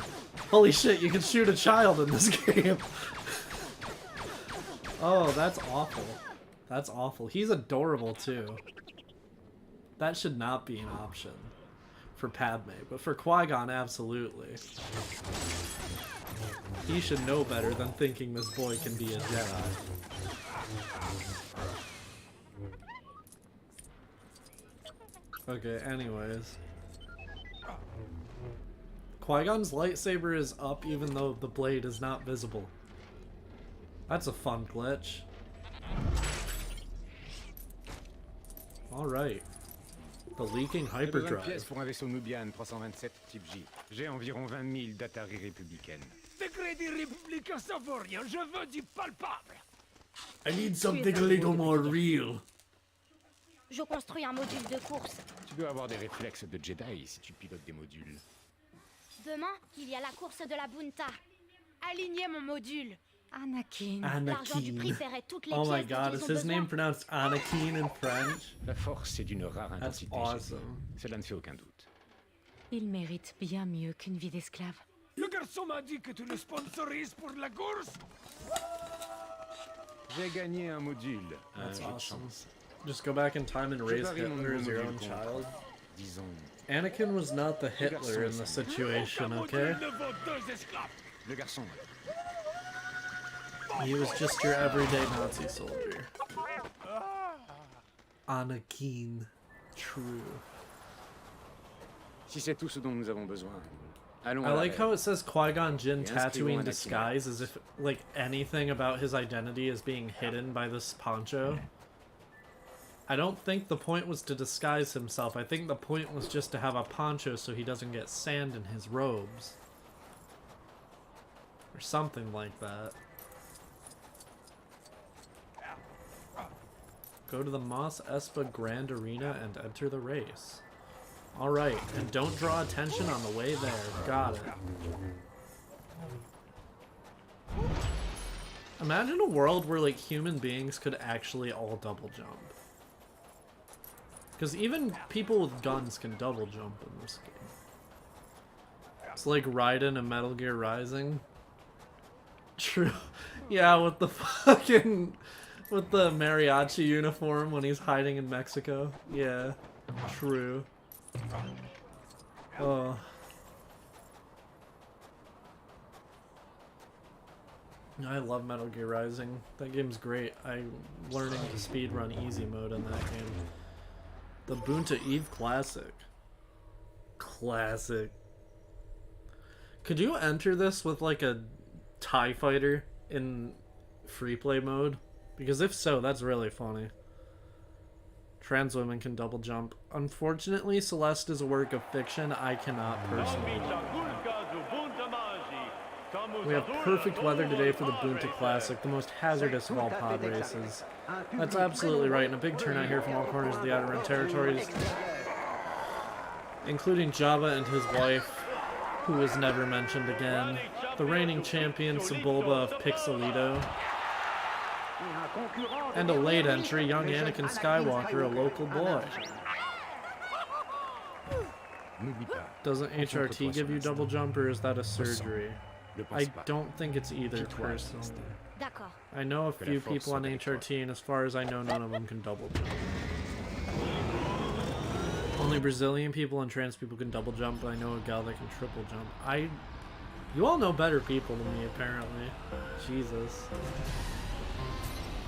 Holy shit, you can shoot a child in this game. Oh, that's awful. That's awful. He's adorable too. That should not be an option for Padme, but for Qui-Gon, absolutely. He should know better than thinking this boy can be a Jedi. Okay, anyways. Qui-Gon's lightsaber is up even though the blade is not visible. That's a fun glitch. Alright. The leaking hyperdrive. Pièces pour un vaisseau Nubian 327 type J. J'ai environ 20 000 d'Atari républicaines. Des crédits républicains ça vaut rien, je veux du palpable. I need something a little more real. Je construis un module de course. Tu dois avoir des réflexes de Jedi si tu pilotes des modules. Demain, il y a la course de la Bunta. Alignez mon module. Anakin. L'argent du prix Anakin. paierait toutes les Oh my pièces dont god, ils is ont his besoin. name pronounced Anakin in French? La force est d'une rare That's intensité. Jedi. awesome. Cela ne fait aucun doute. Il mérite bien mieux qu'une vie d'esclave. Le garçon m'a dit que tu le sponsorises pour la course. J'ai gagné un module. That's un jeu de awesome. chance. Just go back in time and Je raise varie mon Hitler as your module own contre, child. disons, Anakin was not the Hitler in the situation, okay? Aucun module ne vaut 2 esclaves. le garçon. He was just your everyday Nazi soldier. Anakin. True. Si c'est tout ce dont nous avons besoin, allons I à la like how règle. it says Qui-Gon Jinn Et inscrivons Tatooine Anakin. disguise as if, like, anything about his identity is being hidden by this poncho. I don't think the point was to disguise himself. I think the point was just to have a poncho so he doesn't get sand in his robes. Or something like that. Go to the Mos Espa Grand Arena and enter the race. Alright, and don't draw attention on the way there. Got it. Imagine a world where, like, human beings could actually all double jump. Because even people with guns can double jump in this game. It's like Raiden in Metal Gear Rising. True. Yeah, with the fucking... with the mariachi uniform when he's hiding in Mexico. Yeah, true. Oh. I love Metal Gear Rising. That game's great. I'm learning to speedrun easy mode in that game. The Bunta Eve Classic. Classic. Could you enter this with like a TIE fighter in free play mode? Because if so, that's really funny. Trans women can double jump. Unfortunately, Celeste is a work of fiction I cannot personally. We have perfect weather today for the Bunta Classic, the most hazardous of all pod races. That's absolutely right, and a big turnout here from all corners of the Outer Rim territories, including Jabba and his wife, who is never mentioned again, the reigning champion Sebulba of Pixelito, And a late entry, young Anakin Skywalker, a local boy. N'oublie pas. Doesn't HRT give you double jump, or is that a surgery? Ne pense I pas. don't think it's either, Quitte-toi, personally. D'accord. I know a Que la few force people on soit avec toi. HRT, and as far as I know, none of them can double jump. Only Brazilian people and trans people can double jump, but I know a gal that can triple jump. You all know better people than me, apparently. Jesus.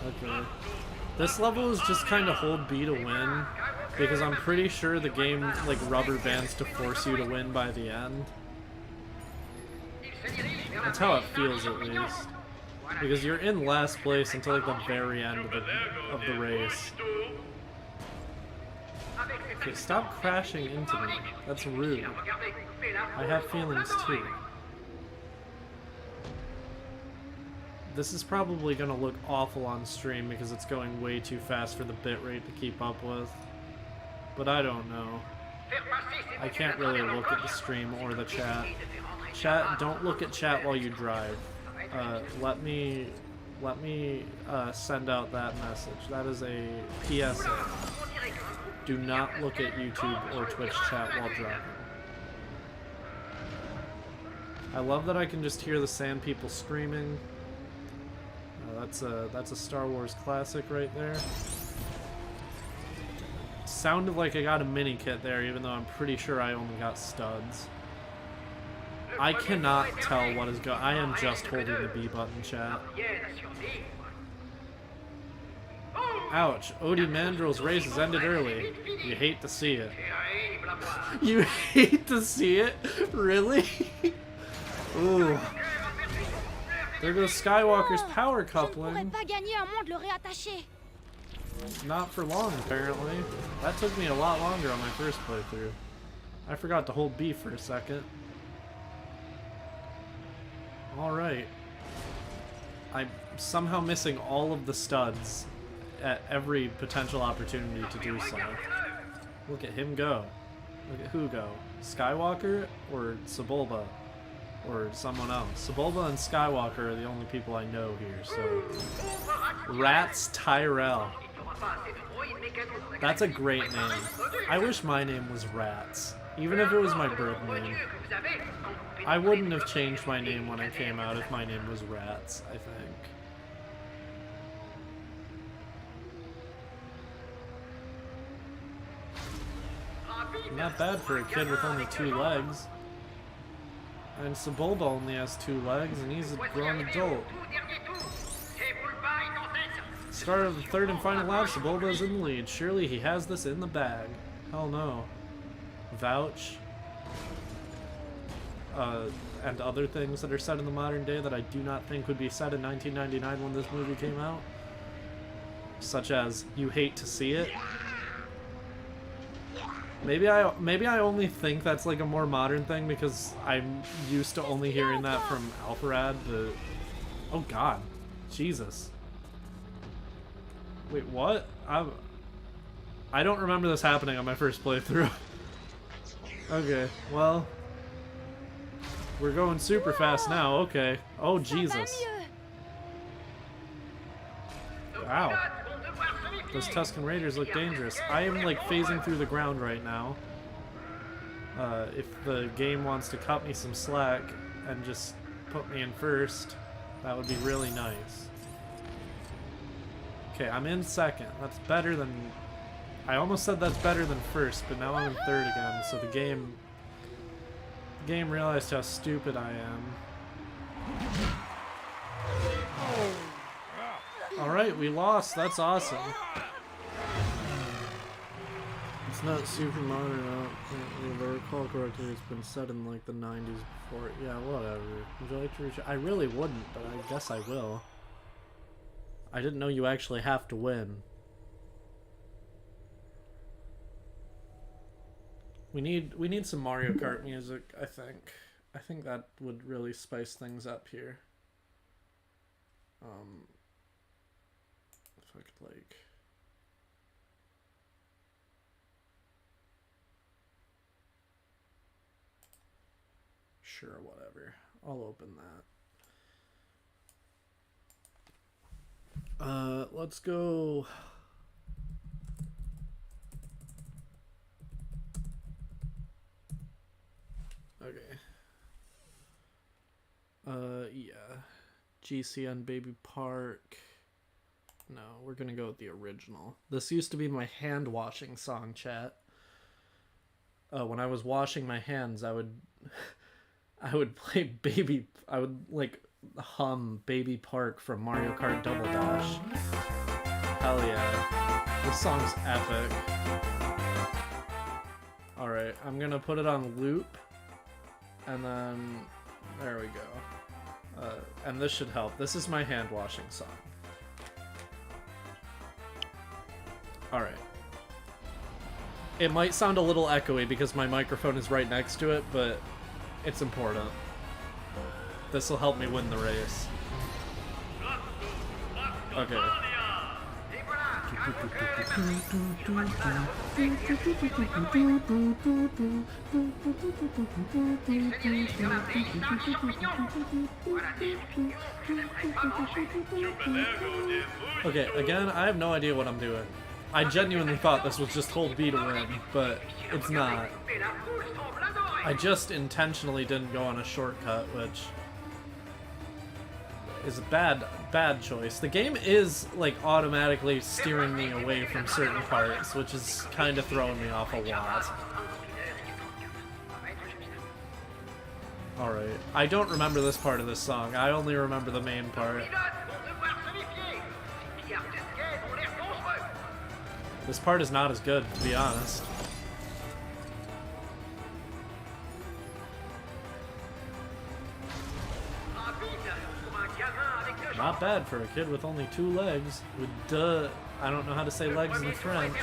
Okay. This level is just kind of hold B to win, because I'm pretty sure the game, like, rubber bands to force you to win by the end. That's how it feels, at least. Because you're in last place until, like, the very end of the race. Okay, stop crashing into me. That's rude. I have feelings, too. This is probably going to look awful on stream because it's going way too fast for the bitrate to keep up with. But I don't know. I can't really look at the stream or the chat. Chat, don't look at chat while you drive. Let me send out that message. That is a PSA. Do not look at YouTube or Twitch chat while driving. I love that I can just hear the sand people screaming. That's a Star Wars classic right there. Sounded like I got a mini kit there, even though I'm pretty sure I only got studs. I cannot tell what is going. I am just holding the B button, chat. Ouch! Odie Mandrill's race has ended early. You hate to see it. You hate to see it? Really? Ooh. There goes Skywalker's power coupling. Not for long, apparently. That took me a lot longer on my first playthrough. I forgot to hold B for a second. Alright. I'm somehow missing all of the studs at every potential opportunity to do so. Look at him go. Look at who go. Skywalker or Sebulba? Or someone else. Sebulba and Skywalker are the only people I know here, so... Rats Tyrell. That's a great name. I wish my name was Rats. Even if it was my birth name. I wouldn't have changed my name when I came out if my name was Rats, I think. Not bad for a kid with only 2 legs. And Sebulba only has 2 legs, and he's a grown adult. Start of the 3rd and final lap, Sebulba is in the lead. Surely he has this in the bag. Hell no. Vouch. And other things that are said in the modern day that I do not think would be said in 1999 when this movie came out. Such as, you hate to see it. Maybe I only think that's like a more modern thing because I'm used to only hearing that from Alpharad, but... Oh god. Jesus. Wait, what? I don't remember this happening on my first playthrough. Okay, well... We're going super fast now, okay. Oh, Jesus. Wow. Those Tusken Raiders look dangerous. I am, like, phasing through the ground right now. If the game wants to cut me some slack and just put me in first, that would be really nice. Okay, I'm in second. That's better than... I almost said that's better than first, but now I'm in third again, so the game realized how stupid I am. Alright, we lost. That's awesome. It's not super modern, if I recall correctly, it's been set in like the 90s before. Yeah, whatever. Would you like to reach? I really wouldn't, but I guess I will. I didn't know you actually have to win. We need some Mario Kart music, I think. I think that would really spice things up here. If I could, like... Sure, whatever. I'll open that. Let's go. Okay. Yeah. GCN Baby Park. No, we're gonna go with the original. This used to be my hand washing song, chat. When I was washing my hands, I would play I would like hum Baby Park from Mario Kart Double Dash. Hell yeah. This song's epic. Alright, I'm gonna put it on loop. And then, there we go. And this should help. This is my hand washing song. Alright. It might sound a little echoey because my microphone is right next to it, but it's important. This will help me win the race. Okay. Okay, again, I have no idea what I'm doing. I genuinely thought this was just hold B to win, but it's not. I just intentionally didn't go on a shortcut, which is a bad choice. The game is like automatically steering me away from certain parts, which is kind of throwing me off a lot. Alright, I don't remember this part of this song. I only remember the main part. This part is not as good, to be honest. Not bad for a kid with only 2 legs. With duh, I don't know how to say legs in French.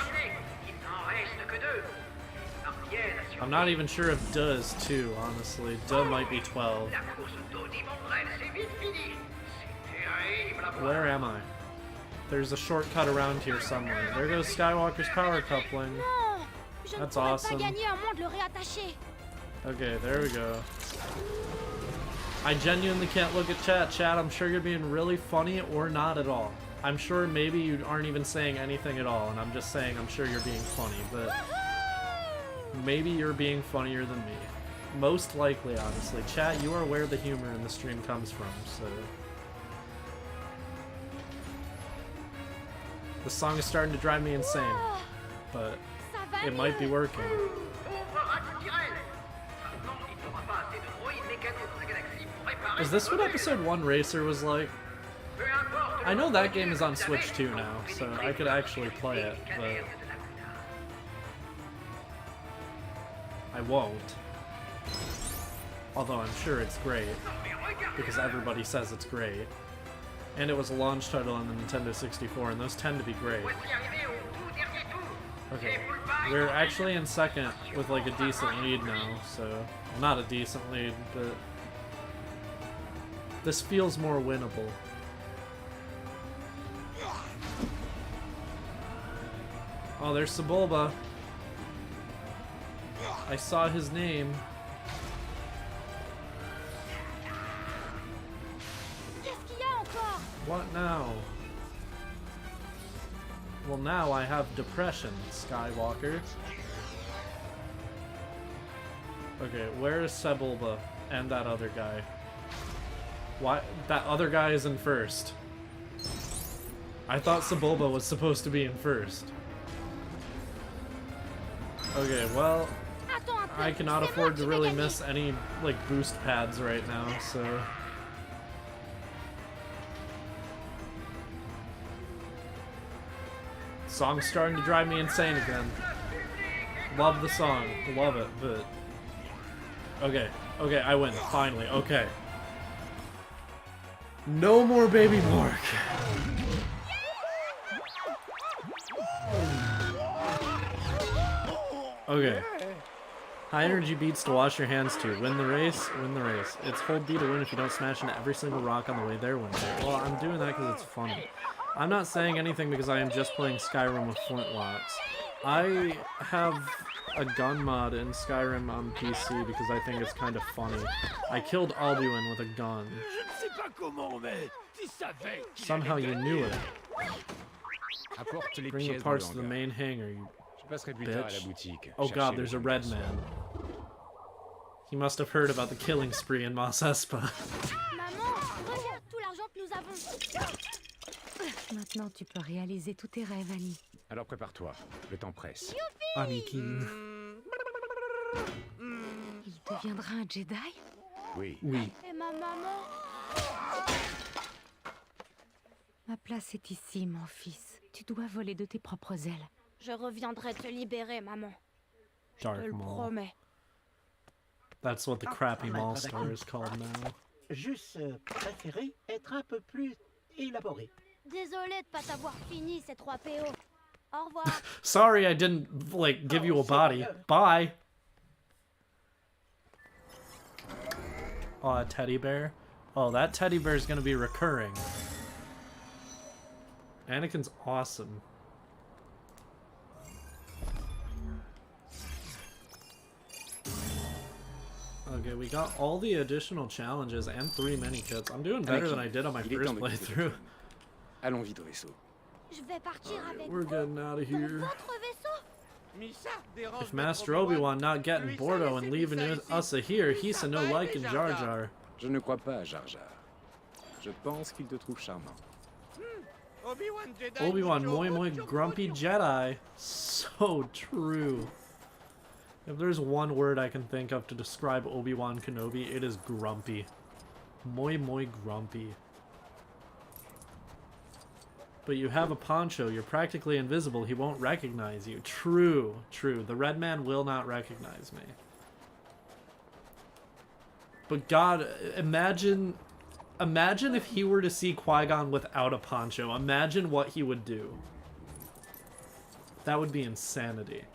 I'm not even sure if duh is 2, honestly. Duh might be 12. Where am I? There's a shortcut around here somewhere. There goes Skywalker's power coupling. That's awesome. Okay, there we go. I genuinely can't look at chat. Chat, I'm sure you're being really funny or not at all. I'm sure maybe you aren't even saying anything at all, and I'm just saying I'm sure you're being funny, but maybe you're being funnier than me. Most likely, honestly. Chat, you are where the humor in the stream comes from, so... The song is starting to drive me insane, but it might be working. Is this what episode 1 Racer was like? I know that game is on Switch 2 now, so I could actually play it, but I won't. Although I'm sure it's great, because everybody says it's great. And it was a launch title on the Nintendo 64, and those tend to be great. Okay, we're actually in second with like a decent lead now, so... Not a decent lead, but... This feels more winnable. Oh, there's Sebulba. I saw his name. What now? Well, now I have depression, Skywalker. Okay, where is Sebulba and that other guy? Why? That other guy is in first. I thought Sebulba was supposed to be in first. Okay, well, I cannot afford to really miss any, like, boost pads right now, so... Song's starting to drive me insane again. Love the song, love it, but... Okay, okay, I win, finally, okay. No more Baby Mark. Okay. High energy beats to wash your hands to. Win the race, win the race. It's hold B to win if you don't smash into every single rock on the way there one day. Well, I'm doing that because it's funny. I'm not saying anything because I am just playing Skyrim with flintlocks. I have a gun mod in Skyrim on PC because I think it's kind of funny. I killed Alduin with a gun. Somehow you knew it. Apporte les Bring the pièces dans le parts to the hangar. main hangar, you Je passerai plus tard à la bitch. boutique. Oh chercher god, le there's a point red de man. He must have heard about the killing spree in Mos Espa. Maman, regarde tout l'argent que nous avons. Maintenant, tu peux réaliser tous tes rêves, Annie. Alors prépare-toi, le temps presse. Anakin. Il deviendra un Jedi? Oui. Oui. Et ma maman? Ma place est ici, mon fils. Tu dois voler de tes propres ailes. Je reviendrai te libérer, maman. Je te Dark le Maul. promets. That's what the crappy Maul star is called now. Juste préféré être un peu plus élaboré. Désolée de pas t'avoir fini ces 3 PO. Au revoir. Sorry I didn't, like, give you a body. Bye! Oh, a teddy bear? Oh, that teddy bear is gonna be recurring. Anakin's awesome. Okay, we got all the additional challenges and 3 mini kits. I'm doing better than I did on my Il est first temps de quitter playthrough. Allons vite au vaisseau. Je vais partir avec We're vous getting out of dans here. votre vaisseau. Misa dérange If Master Obi-Wan not getting Bordo and leaving us here, he's a no liking Jar Jar. Je ne crois pas à Jar Jar. Je pense qu'il te trouve charmant. Obi-Wan Jedi. Obi-Wan, moi moi grumpy Jedi. So true. If there's one word I can think of to describe Obi-Wan Kenobi, it is grumpy. Moi moi grumpy. But you have a poncho, you're practically invisible, he won't recognize you. True, true. The red man will not recognize me. But God, imagine if he were to see Qui-Gon without a poncho. Imagine what he would do. That would be insanity.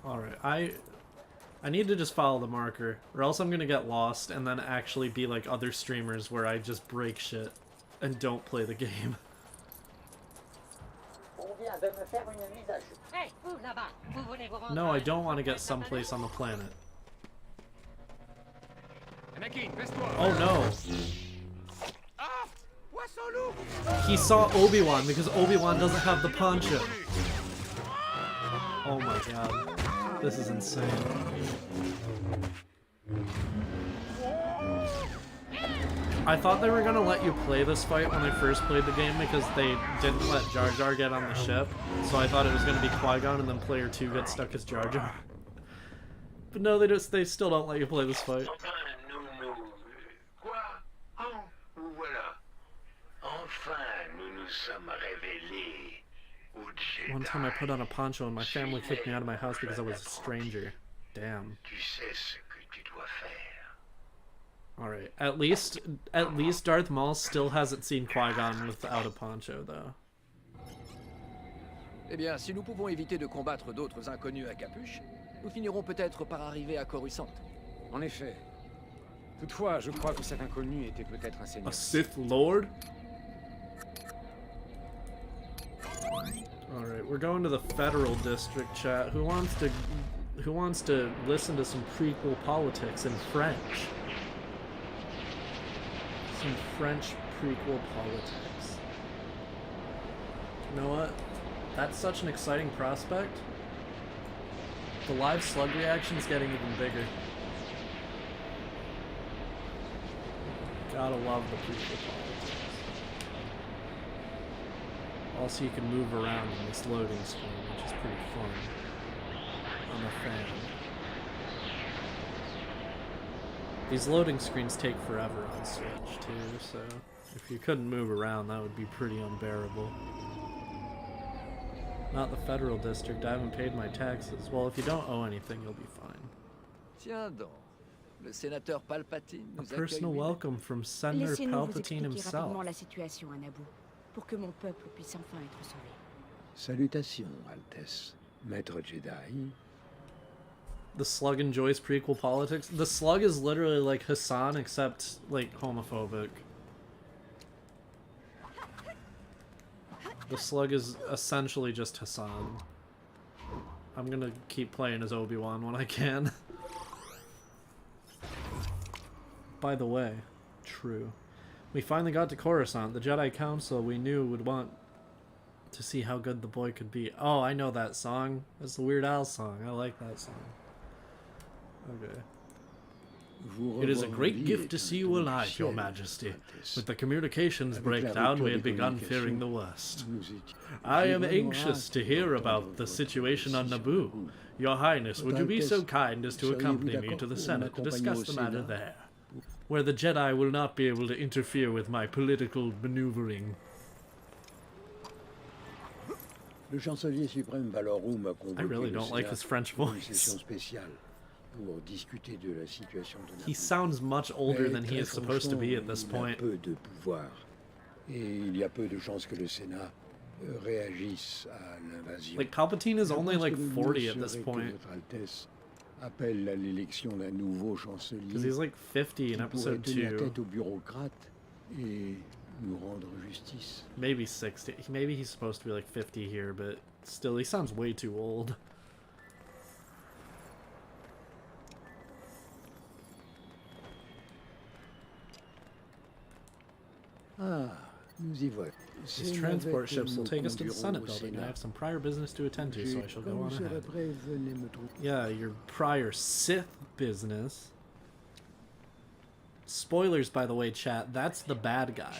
Alright, I need to just follow the marker, or else I'm gonna get lost and then actually be like other streamers where I just break shit and don't play the game. No, I don't want to get someplace on the planet. Anakin, baisse-toi. Oh no! Ah, poisson loup. He saw Obi-Wan because Obi-Wan doesn't have the poncho. Oh my god. This is insane. I thought they were gonna let you play this fight when I first played the game because they didn't let Jar Jar get on the ship. So I thought it was gonna be Qui-Gon and then player 2 gets stuck as Jar Jar. But no, they still don't let you play this fight. One time I put on a poncho and my family kicked me out of my house because I was a stranger. Damn. Alright, at least Darth Maul still hasn't seen Qui-Gon without a poncho, though. Eh bien, si nous pouvons éviter de combattre d'autres inconnus à capuche, nous finirons peut-être par arriver à Coruscant. En effet. Toutefois, je crois que cet inconnu était peut-être un seigneur. A Sith Lord? Alright, we're going to the Federal District, chat. Who wants to listen to some prequel politics in French? Some French prequel politics. You know what? That's such an exciting prospect. The live slug reaction is getting even bigger. Gotta love the prequel politics. Also, you can move around in this loading screen, which is pretty fun. I'm a fan. These loading screens take forever on Switch, too, so if you couldn't move around, that would be pretty unbearable. Not the Federal District, I haven't paid my taxes. Well, if you don't owe anything, you'll be fine. Tiens donc, le sénateur Palpatine A nous personal accueille. welcome from Senator Laissez-nous vous Palpatine expliquer rapidement himself. la situation à Naboo, pour que mon peuple puisse enfin être sauvé. Salutations, Altesse. Maître Jedi. The Slug enjoys prequel politics. The Slug is literally like Hassan, except, like, homophobic. The Slug is essentially just Hassan. I'm gonna keep playing as Obi-Wan when I can. by the way, true. We finally got to Coruscant. The Jedi Council we knew would want to see how good the boy could be. Oh, I know that song. That's the Weird Al song. I like that song. Okay. It is a great gift to see you alive, Your Majesty. With the communications breakdown, we had begun fearing the worst. I am anxious to hear about the situation on Naboo. Your Highness, would you be so kind as to accompany me to the Senate to discuss the matter there, where the Jedi will not be able to interfere with my political maneuvering? Le chancelier suprême Valorum a convoqué I really don't like his French voice. Pour discuter de la situation de Naboo. He sounds much older than he is supposed to be at this point. Il a peu de pouvoir, et il y a peu de chances que le Sénat réagisse à l'invasion. Like, Palpatine is only like 40 at this point. Votre Altesse appelle à l'élection d'un nouveau chancelier. Because he's like 50 in episode 2. La tête aux bureaucrates et nous rendre justice. Maybe 60. Maybe he's supposed to be like 50 here, but still, he sounds way too old. Ah, nous y voilà. These transport ships will take us to the Senate building. I have some prior business to attend to, so I shall go on ahead. Yeah, your prior Sith business. Spoilers, by the way, chat. That's the bad guy.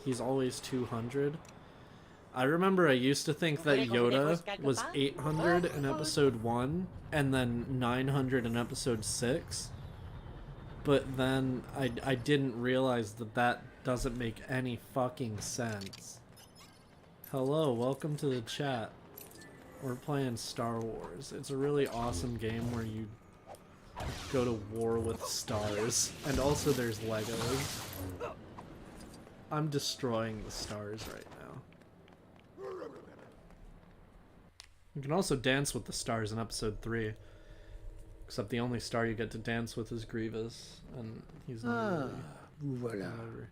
He's always 200. I remember I used to think that Yoda was 800 in episode 1 and then 900 in episode 6. But then I didn't realize that that doesn't make any fucking sense. Hello, welcome to the chat. We're playing Star Wars. It's a really awesome game where you go to war with stars. And also there's Legos. I'm destroying the stars right now. You can also dance with the stars in episode 3. Except the only star you get to dance with is Grievous, and he's not really... I'm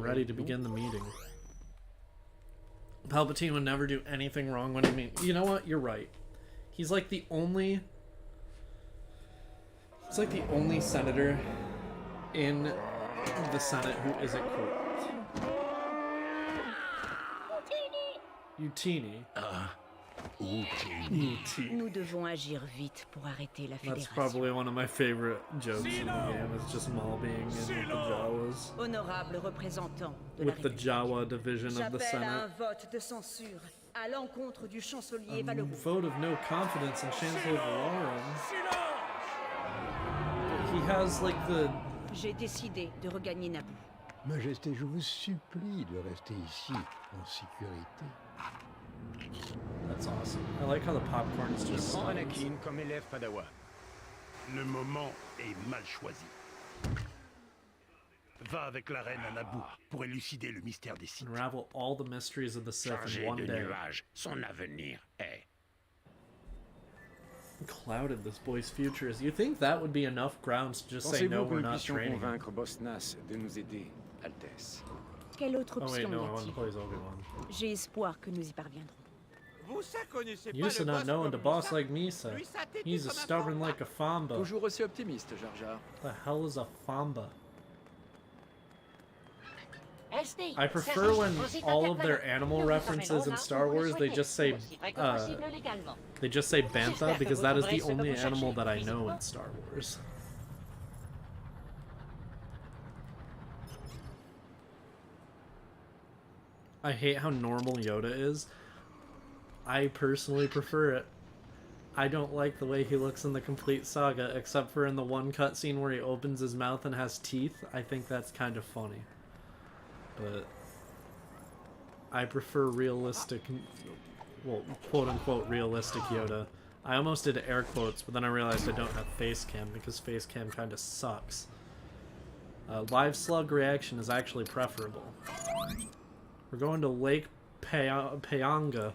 ready to begin the meeting. Palpatine would never do anything wrong when I mean... You know what? You're right. He's like the only... He's like the only senator in the Senate who isn't corrupt. Utini. Nous devons agir vite pour arrêter la That's fédération. probably one of my favorite jokes in the game. It's just Maul being in with the Jawas. Honorable représentant de With la the Jawa division of the J'appelle à un Senate. vote de censure à l'encontre du chancelier Valorum. Vote of no confidence in Chancellor Valorum. He has like the... J'ai décidé de regagner Naboo. Majesté, je vous supplie de rester ici en sécurité. That's awesome. I like how the popcorn is just Prends slides. Anakin comme élève Padawan. Le moment est mal choisi. Va avec la reine à Naboo pour élucider le mystère des Sith. Unravel all the mysteries of the Sith in Chargé one de day. nuages, son avenir est... Clouded this boy's future is. You think that would be enough grounds to just say no, Pensez-vous que we're nous not puissions training? convaincre Bosnas de nous aider, Altesse? Quelle autre Oh wait, option no, I y want to a-t-il? play as Obi-Wan. J'ai espoir que nous y parviendrons. Vous ça connaissez pas Used to le not boss knowing to comme boss ça? like Misa. Lui, ça t'était He's a comme un stubborn famba. like a Famba. Toujours aussi optimiste, Jar Jar. The hell is a Famba? I prefer when all of their animal references in Star Wars they just say bantha, because that is the only animal that I know in Star Wars. I hate how normal Yoda is. I personally prefer it. I don't like the way he looks in the complete saga, except for in the one cutscene where he opens his mouth and has teeth. I think that's kind of funny. But I prefer realistic, well, quote-unquote realistic Yoda. I almost did air quotes, but then I realized I don't have face cam because face cam kind of sucks. Live slug reaction is actually preferable. We're going to Lake Payanga.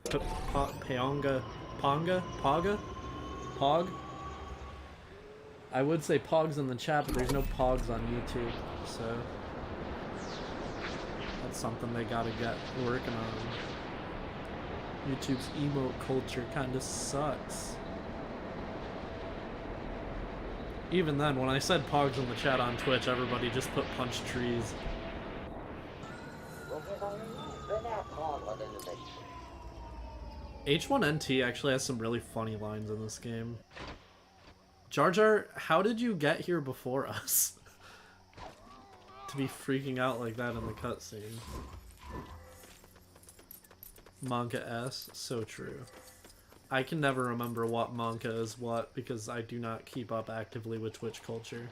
Payanga? Ponga? Paga? Pog? I would say Pogs in the chat, but there's no Pogs on YouTube, so... That's something they gotta get working on. YouTube's emote culture kinda sucks. Even then, when I said Pogs in the chat on Twitch, everybody just put punch trees. H1NT actually has some really funny lines in this game. Jar Jar, how did you get here before us? To be freaking out like that in the cutscene. Monka S, so true. I can never remember what Monka is what because I do not keep up actively with Twitch culture.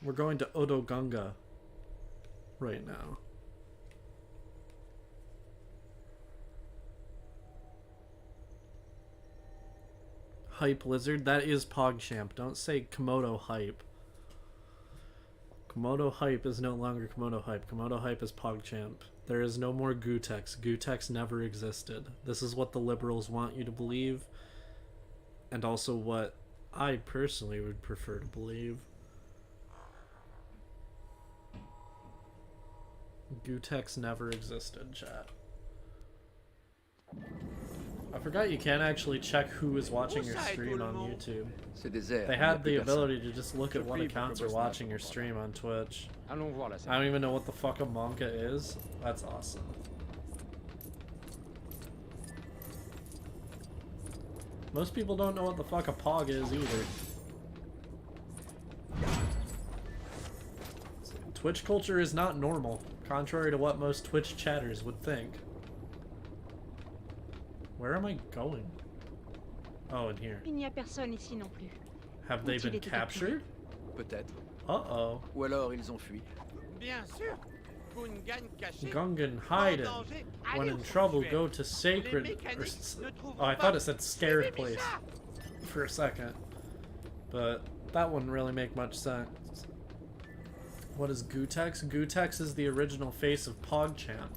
We're going to Odogunga right now. Hype Lizard, that is PogChamp. Don't say Komodo Hype. Komodo Hype is no longer Komodo Hype. Komodo Hype is PogChamp. There is no more Gutex. Gutex never existed. This is what the liberals want you to believe, and also what I personally would prefer to believe. Gutex never existed, chat. I forgot you can't actually check who is watching your stream on YouTube. They had the ability to just look at what accounts are watching your stream on Twitch. I don't even know what the fuck a manga is. That's awesome. Most people don't know what the fuck a pog is either. Twitch culture is not normal, contrary to what most Twitch chatters would think. Where am I going? Oh, in here. Il n'y a personne ici non plus. Have they been captured? Peut-être. Uh-oh. Ou alors ils ont fui. Bien sûr. Gungan hidden. When in trouble, go to sacred... Oh, I thought it said scared place for a second. But that wouldn't really make much sense. What is Gutex? Gutex is the original face of PogChamp.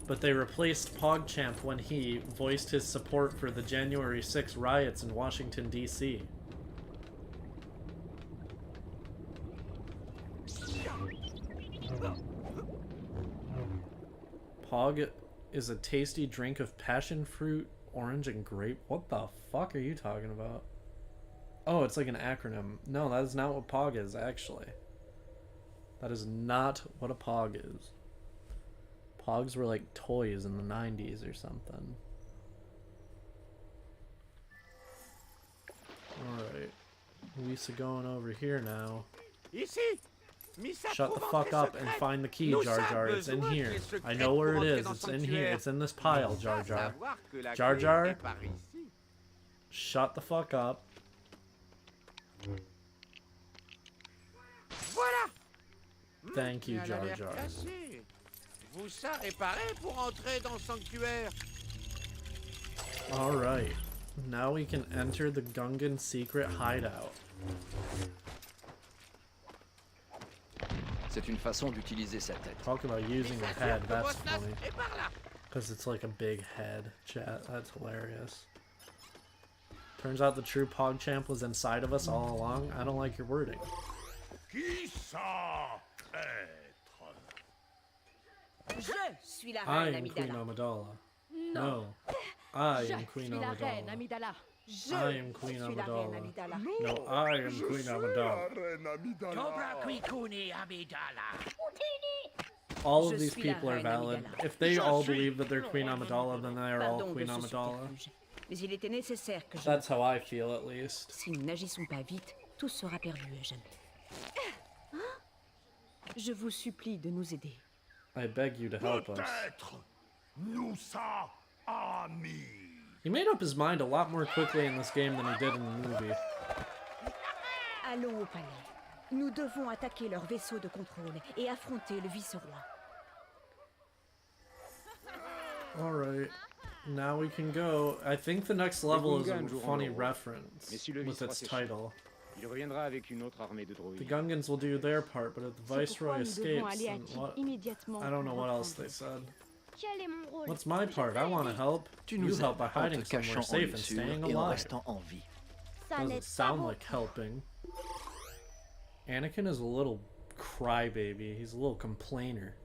But they replaced PogChamp when he voiced his support for the January 6 riots in Washington, D.C. Pog is a tasty drink of passion fruit, orange, and grape. What the fuck are you talking about? Oh, it's like an acronym. No, that is not what Pog is, actually. That is not what a Pog is. Pogs were like toys in the 90s or something. Alright. Lisa going over here now. Shut the fuck up and find the key, Jar Jar. It's in here. I know where it is. It's in here. It's in this pile, Jar Jar. Jar Jar? Shut the fuck up. Thank you, Jar Jar. Alright. Now we can enter the Gungan secret hideout. C'est une façon d'utiliser sa tête. Talk about using your head, that's funny. Because it's like a big head, chat. That's hilarious. Turns out the true PogChamp was inside of us all along. I don't like your wording. I am Queen Amidala. No. I am Queen Amidala. I am Queen Amidala. No, I am Queen Amidala. All of these people are valid. If they all believe that they're Queen Amidala, then they are all Queen Amidala. That's how I feel, at least. Si nous n'agissons pas vite, tout sera perdu, Eugène. Je vous supplie de nous aider. I beg you to help us. He made up his mind a lot more quickly in this game than he did in the movie. Allons au palais. Nous devons attaquer leur vaisseau de contrôle et affronter le vice-roi. Alright. Now we can go. I think the next level is a funny reference with its title. The Gungans will do their part, but if the Viceroy escapes, then what? I don't know what else they said. What's my part? I want to help. You help by hiding somewhere safe and staying alive. Doesn't sound like helping. Anakin is a little crybaby. He's a little complainer.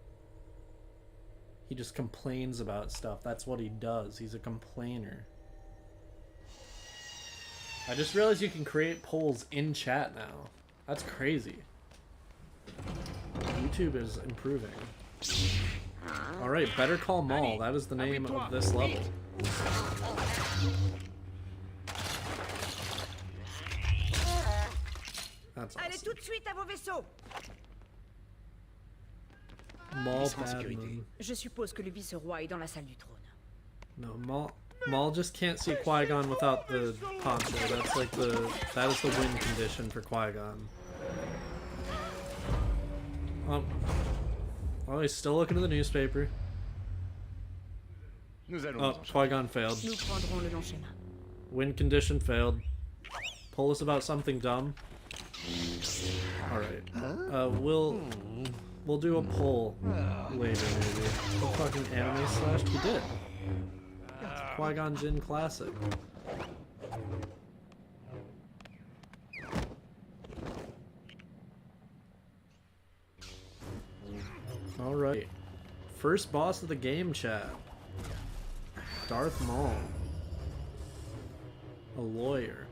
He just complains about stuff. That's what he does. He's a complainer. I just realized you can create polls in chat now. That's crazy. YouTube is improving. Alright, Better Call Maul. That is the name of this level. That's awesome. Allez tout de suite à vos vaisseaux. Maul Badman. Je suppose que le vice-roi est dans la salle du trône. No, Maul just can't see Qui-Gon without the poncho. That's like that is the win condition for Qui-Gon. Oh, he's still looking at the newspaper. Oh, Qui-Gon failed. Nous prendrons le long chemin. Win condition failed. Poll us about something dumb. Alright. We'll do a poll later, maybe. A fucking anime slash? He did. Qui-Gon Jinn Classic. Alright. First boss of the game, chat. Darth Maul. A lawyer.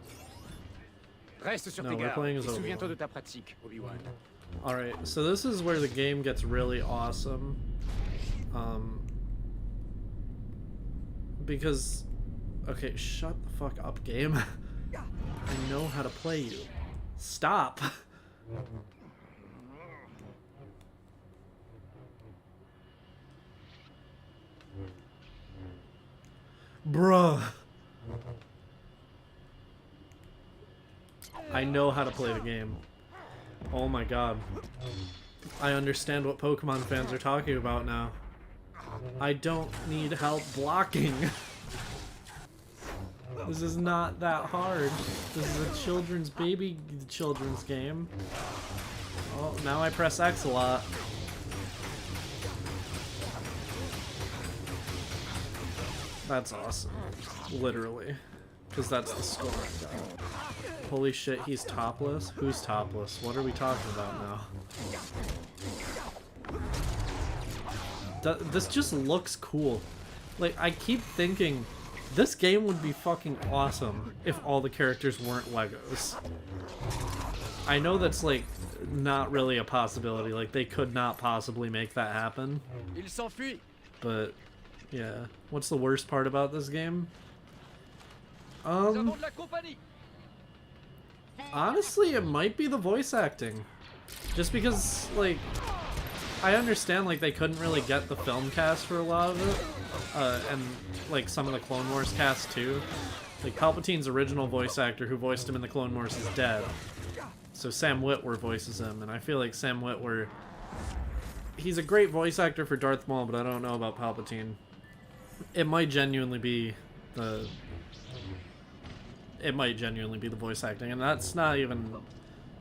Reste sur No, tes we're gardes. playing as Et souviens-toi Obi-Wan. de ta pratique, Obi-Wan. Alright, so this is where the game gets really awesome. Because... Okay, shut the fuck up, game. I know how to play you. Stop! Bruh. I know how to play the game. Oh my god. I understand what Pokemon fans are talking about now. I don't need help blocking. This is not that hard. This is a children's game. Oh, now I press X a lot. That's awesome. Literally. Because that's the score I got. Holy shit, he's topless? Who's topless? What are we talking about now? This just looks cool. Like, I keep thinking, this game would be fucking awesome if all the characters weren't Legos. I know that's, like, not really a possibility. Like, they could not possibly make that happen. Il s'enfuit. But, yeah. What's the worst part about this game? Honestly, it might be the voice acting. Just because, like, I understand, like, they couldn't really get the film cast for a lot of it. And, like, some of the Clone Wars cast, too. Like, Palpatine's original voice actor who voiced him in the Clone Wars is dead. So Sam Witwer voices him, and I feel like Sam Witwer... He's a great voice actor for Darth Maul, but I don't know about Palpatine. It might genuinely be the... It might genuinely be the voice acting, and that's not even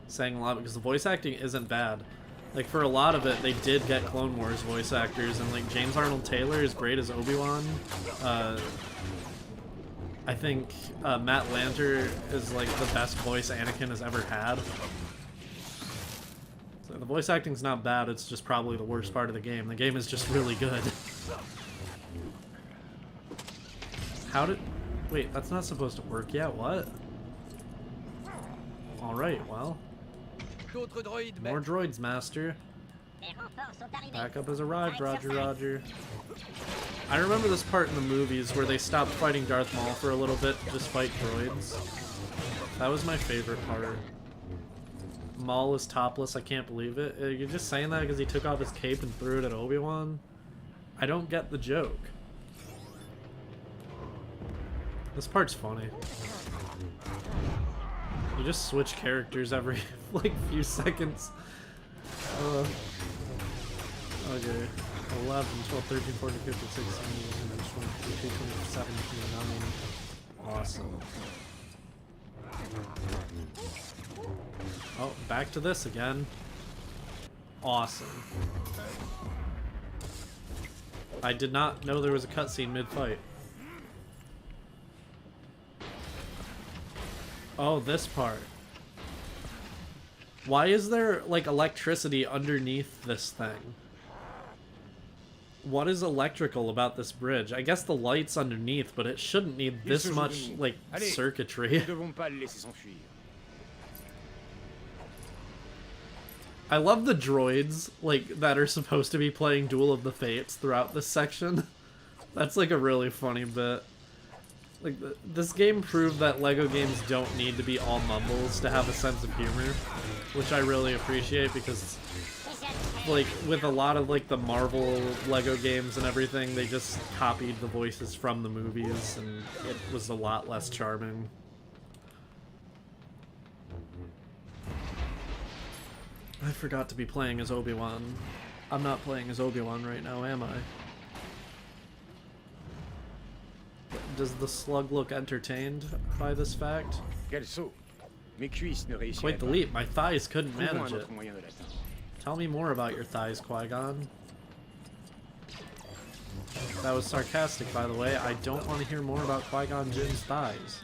saying a lot because the voice acting isn't bad. Like, for a lot of it, they did get Clone Wars voice actors, and, like, James Arnold Taylor is great as Obi-Wan. I think Matt Lanter is, like, the best voice Anakin has ever had. So the voice acting's not bad, it's just probably the worst part of the game. The game is just really good. How did... Wait, that's not supposed to work yet, what? Alright, well. More droids, Master. Backup has arrived, Roger, Roger. I remember this part in the movies where they stopped fighting Darth Maul for a little bit to just fight droids. That was my favorite part. Maul is topless, I can't believe it. You're just saying that because he took off his cape and threw it at Obi-Wan? I don't get the joke. This part's funny. You just switch characters every, like, few seconds. Okay. 11, 12, 13, 14, 15, 16, 22, 27, 29. Awesome. Oh, back to this again. Awesome. I did not know there was a cutscene mid-fight. Oh, this part. Why is there, like, electricity underneath this thing? What is electrical about this bridge? I guess the light's underneath, but it shouldn't need this much, like, circuitry. Nous devons pas le laisser s'enfuir. I love the droids, like, that are supposed to be playing Duel of the Fates throughout this section. That's, like, a really funny bit. Like, this game proved that LEGO games don't need to be all mumbles to have a sense of humor, which I really appreciate because, like, with a lot of, like, the Marvel LEGO games and everything, they just copied the voices from the movies, and it was a lot less charming. I forgot to be playing as Obi-Wan. I'm not playing as Obi-Wan right now, am I? Does the slug look entertained by this fact? Quel saut! Mes cuisses ne réussiraient Quite the pas. leap. My thighs couldn't Trouvons manage un it. autre moyen de l'atteindre. Tell me more about your thighs, Qui-Gon. That was sarcastic, by the way. I don't want to hear more about Qui-Gon Jinn's thighs.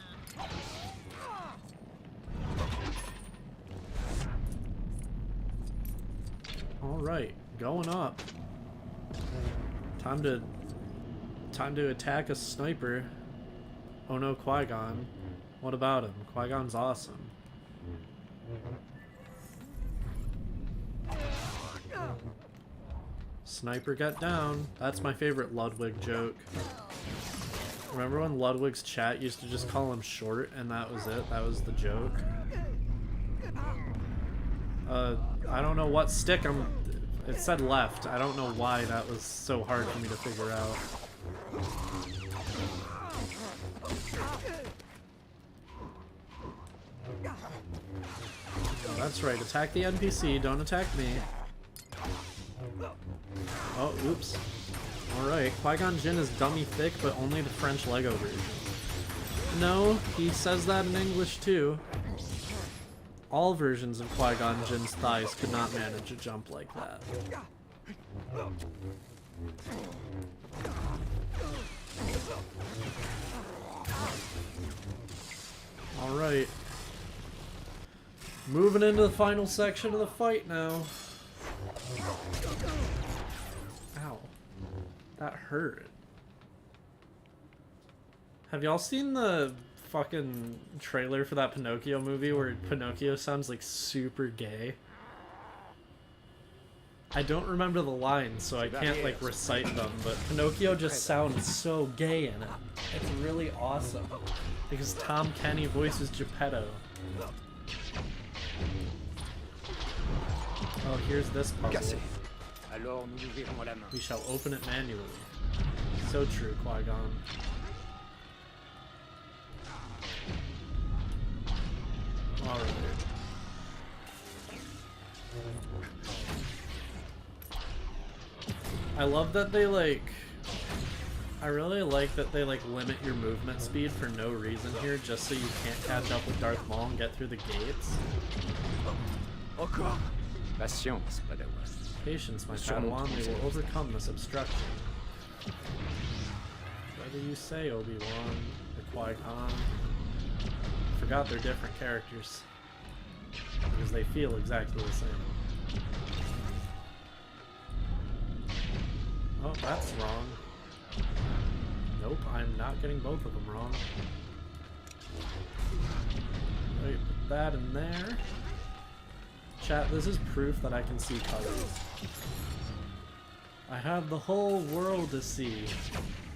Alright, going up. Time to attack a sniper. Oh no, Qui-Gon. What about him? Qui-Gon's awesome. Sniper get down. That's my favorite Ludwig joke. Remember when Ludwig's chat used to just call him short and that was it? That was the joke. I don't know what stick it said left. I don't know why that was so hard for me to figure out. Oh, that's right. Attack the NPC. Don't attack me. Oh, oops. Alright, Qui-Gon Jinn is dummy thick, but only the French Lego version. No, he says that in English too. All versions of Qui-Gon Jinn's thighs could not manage a jump like that. Alright. Moving into the final section of the fight now. Ow. That hurt. Have y'all seen the fucking trailer for that Pinocchio movie where Pinocchio sounds like super gay? I don't remember the lines, so I can't like recite them, but Pinocchio just sounds so gay in it. It's really awesome. Because Tom Kenny voices Geppetto. Oh, here's this puzzle. We shall open it manually. So true, Qui-Gon. Alright. I love that they I really like that they limit your movement speed for no reason here, just so you can't catch up with Darth Maul and get through the gates. Encore. Patience, Padawan. Patience, my Padawan. We will overcome this obstruction. Whether you say Obi-Wan or Qui-Gon, I forgot they're different characters because they feel exactly the same. Oh, that's wrong. Nope, I'm not getting both of them wrong. Wait, put that in there. Chat, this is proof that I can see colors. I have the whole world to see.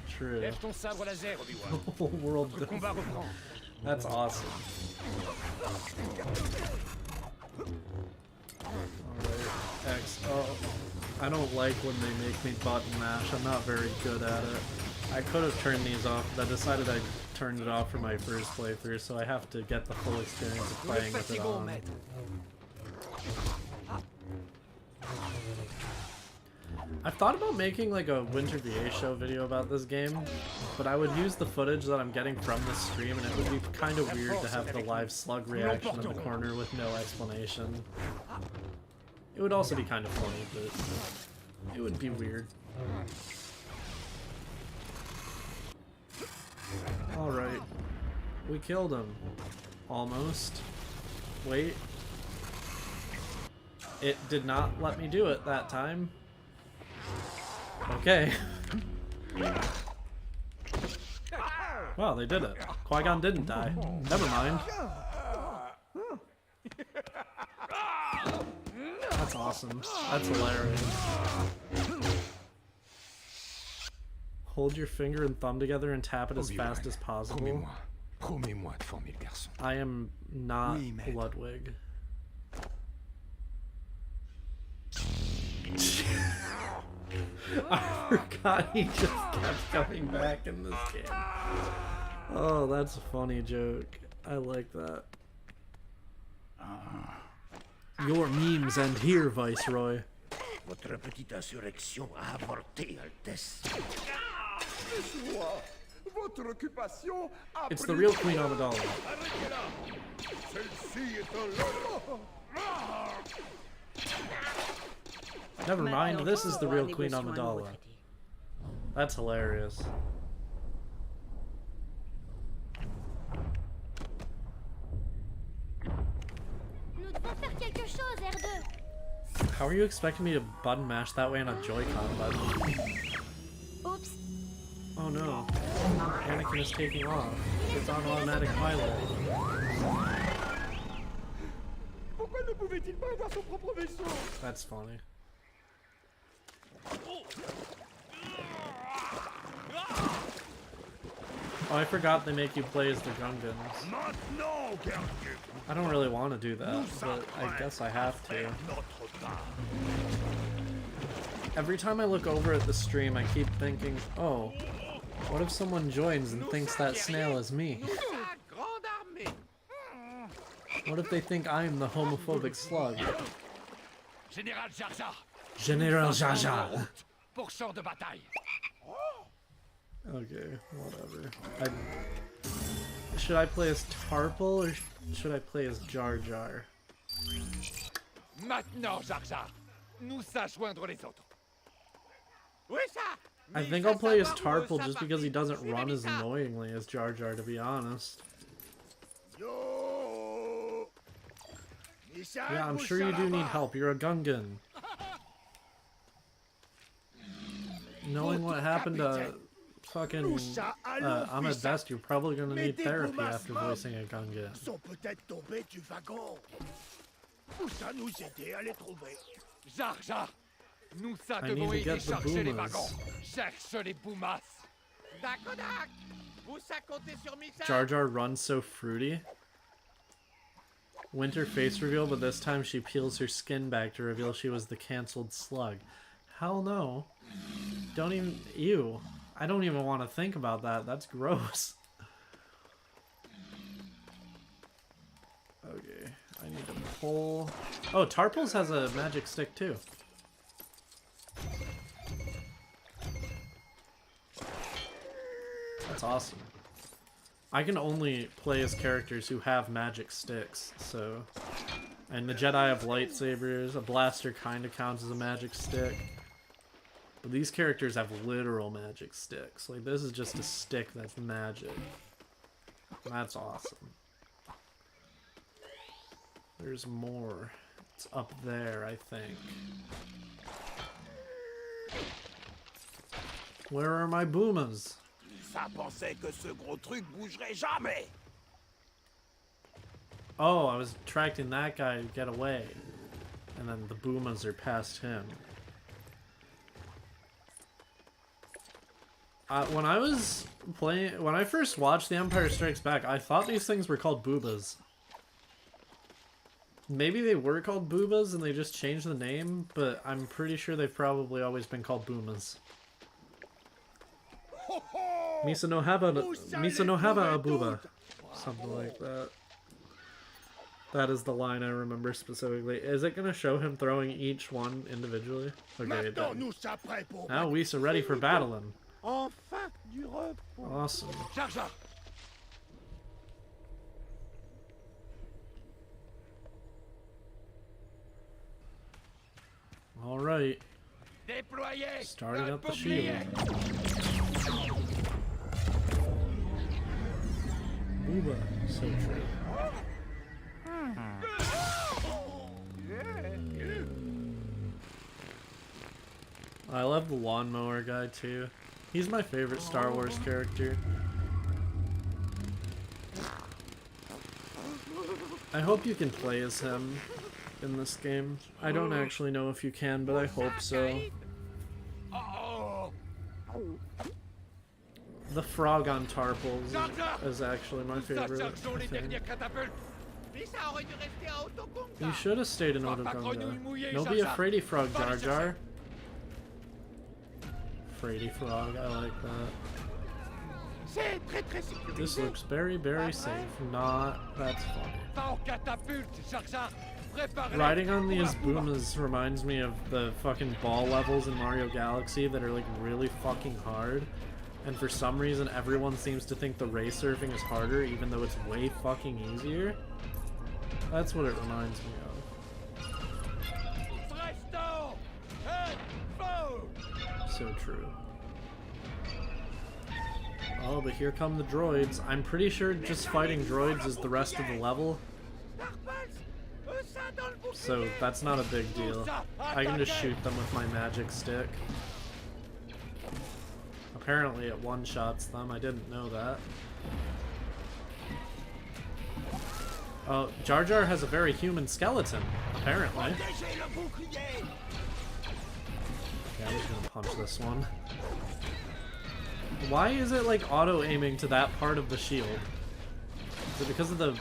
True. Lève ton sabre laser, Obi-Wan. The whole world to combat reprend. That's awesome. Alright, X. Oh, I don't like when they make me button mash. I'm not very good at it. I could have turned these off, but I decided I turned it off for my first playthrough, so I have to get the full experience of playing with it on. I've thought about making like a Winter VA show video about this game, but I would use the footage that I'm getting from this stream, and it would be kind of weird to have the live slug reaction in the corner with no explanation. It would also be kind of funny, but it would be weird. Alright. We killed him. Almost. Wait. It did not let me do it that time. Okay. Wow, they did it. Qui-Gon didn't die. Never mind. That's awesome. That's hilarious. Hold your finger and thumb together and tap it as fast as possible. I am not Ludwig. I forgot he just kept coming back in this game. Oh, that's a funny joke. I like that. Your memes end here, Viceroy. Votre petite insurrection a avorté, Altesse. It's the real Queen Amidala. Never mind, this is the real Queen Amidala. That's hilarious. Nous devons faire quelque chose, R2. How are you expecting me to button mash that way on a Joy-Con button? Oops. Oh no. Anakin is taking off. It's on automatic pilot. That's funny. Oh, I forgot they make you play as the Gungans. I don't really want to do that, but I guess I have to. Every time I look over at the stream, I keep thinking, oh, what if someone joins and thinks that snail is me? What if they think I'm the homophobic slug? Général Jar Jar. General Jar Jar. Pour champ de bataille. Okay, whatever. Should I play as Tarple or should I play as Jar Jar? Maintenant, Jar Jar, nous sache joindre les autres. Oui, ça. I think I'll play as Tarple just because he doesn't run as annoyingly as Jar Jar, to be honest. Yeah, I'm sure you do need help. You're a Gungan. Knowing what happened to fucking Ahmed Best, you're probably gonna need therapy after voicing a Gungan. Jar Jar, nous ça I devons need to get aider the chercher les boomers. wagons. Cherche les boomas. Dakodak, vous ça comptez sur Misa. Jar Jar runs so fruity. Winter face reveal, but this time she peels her skin back to reveal she was the cancelled slug. Hell no. Don't even... Ew. I don't even want to think about that. That's gross. Okay. I need to pull... Oh, Tarples has a magic stick too. That's awesome. I can only play as characters who have magic sticks, so... And the Jedi have lightsabers, a blaster kinda counts as a magic stick. But these characters have literal magic sticks. Like, this is just a stick that's magic. That's awesome. There's more. It's up there, I think. Where are my boomas? Ça pensait que ce gros truc bougerait jamais. Oh, I was attracting that guy to get away. And then the boomas are past him. When I first watched The Empire Strikes Back, I thought these things were called boobas. Maybe they were called boobas and they just changed the name, but I'm pretty sure they've probably always been called boomas. Misa no haba a booba. Something like that. That is the line I remember specifically. Is it going to show him throwing each one individually? Okay, done. Now we are ready for battling. Awesome. Alright. Starting up the shield. Booba, so true. I love the lawnmower guy too. He's my favorite Star Wars character. I hope you can play as him in this game. I don't actually know if you can, but I hope so. The frog on Tarpals is actually my favorite, I think. You should have stayed in Otogunga. Don't be a fraidy frog, Jar Jar. Fraidy frog, I like that. This looks very, very safe. Not, that's funny. Riding on these boomas reminds me of the fucking ball levels in Mario Galaxy that are like really fucking hard. And for some reason everyone seems to think the race surfing is harder even though it's way fucking easier. That's what it reminds me of. So true. Oh, but here come the droids. I'm pretty sure just fighting droids is the rest of the level. So that's not a big deal. I can just shoot them with my magic stick. Apparently it one-shots them. I didn't know that. Oh, Jar Jar has a very human skeleton, apparently. Okay, I'm just gonna punch this one. Why is it like auto-aiming to that part of the shield? Is it because of the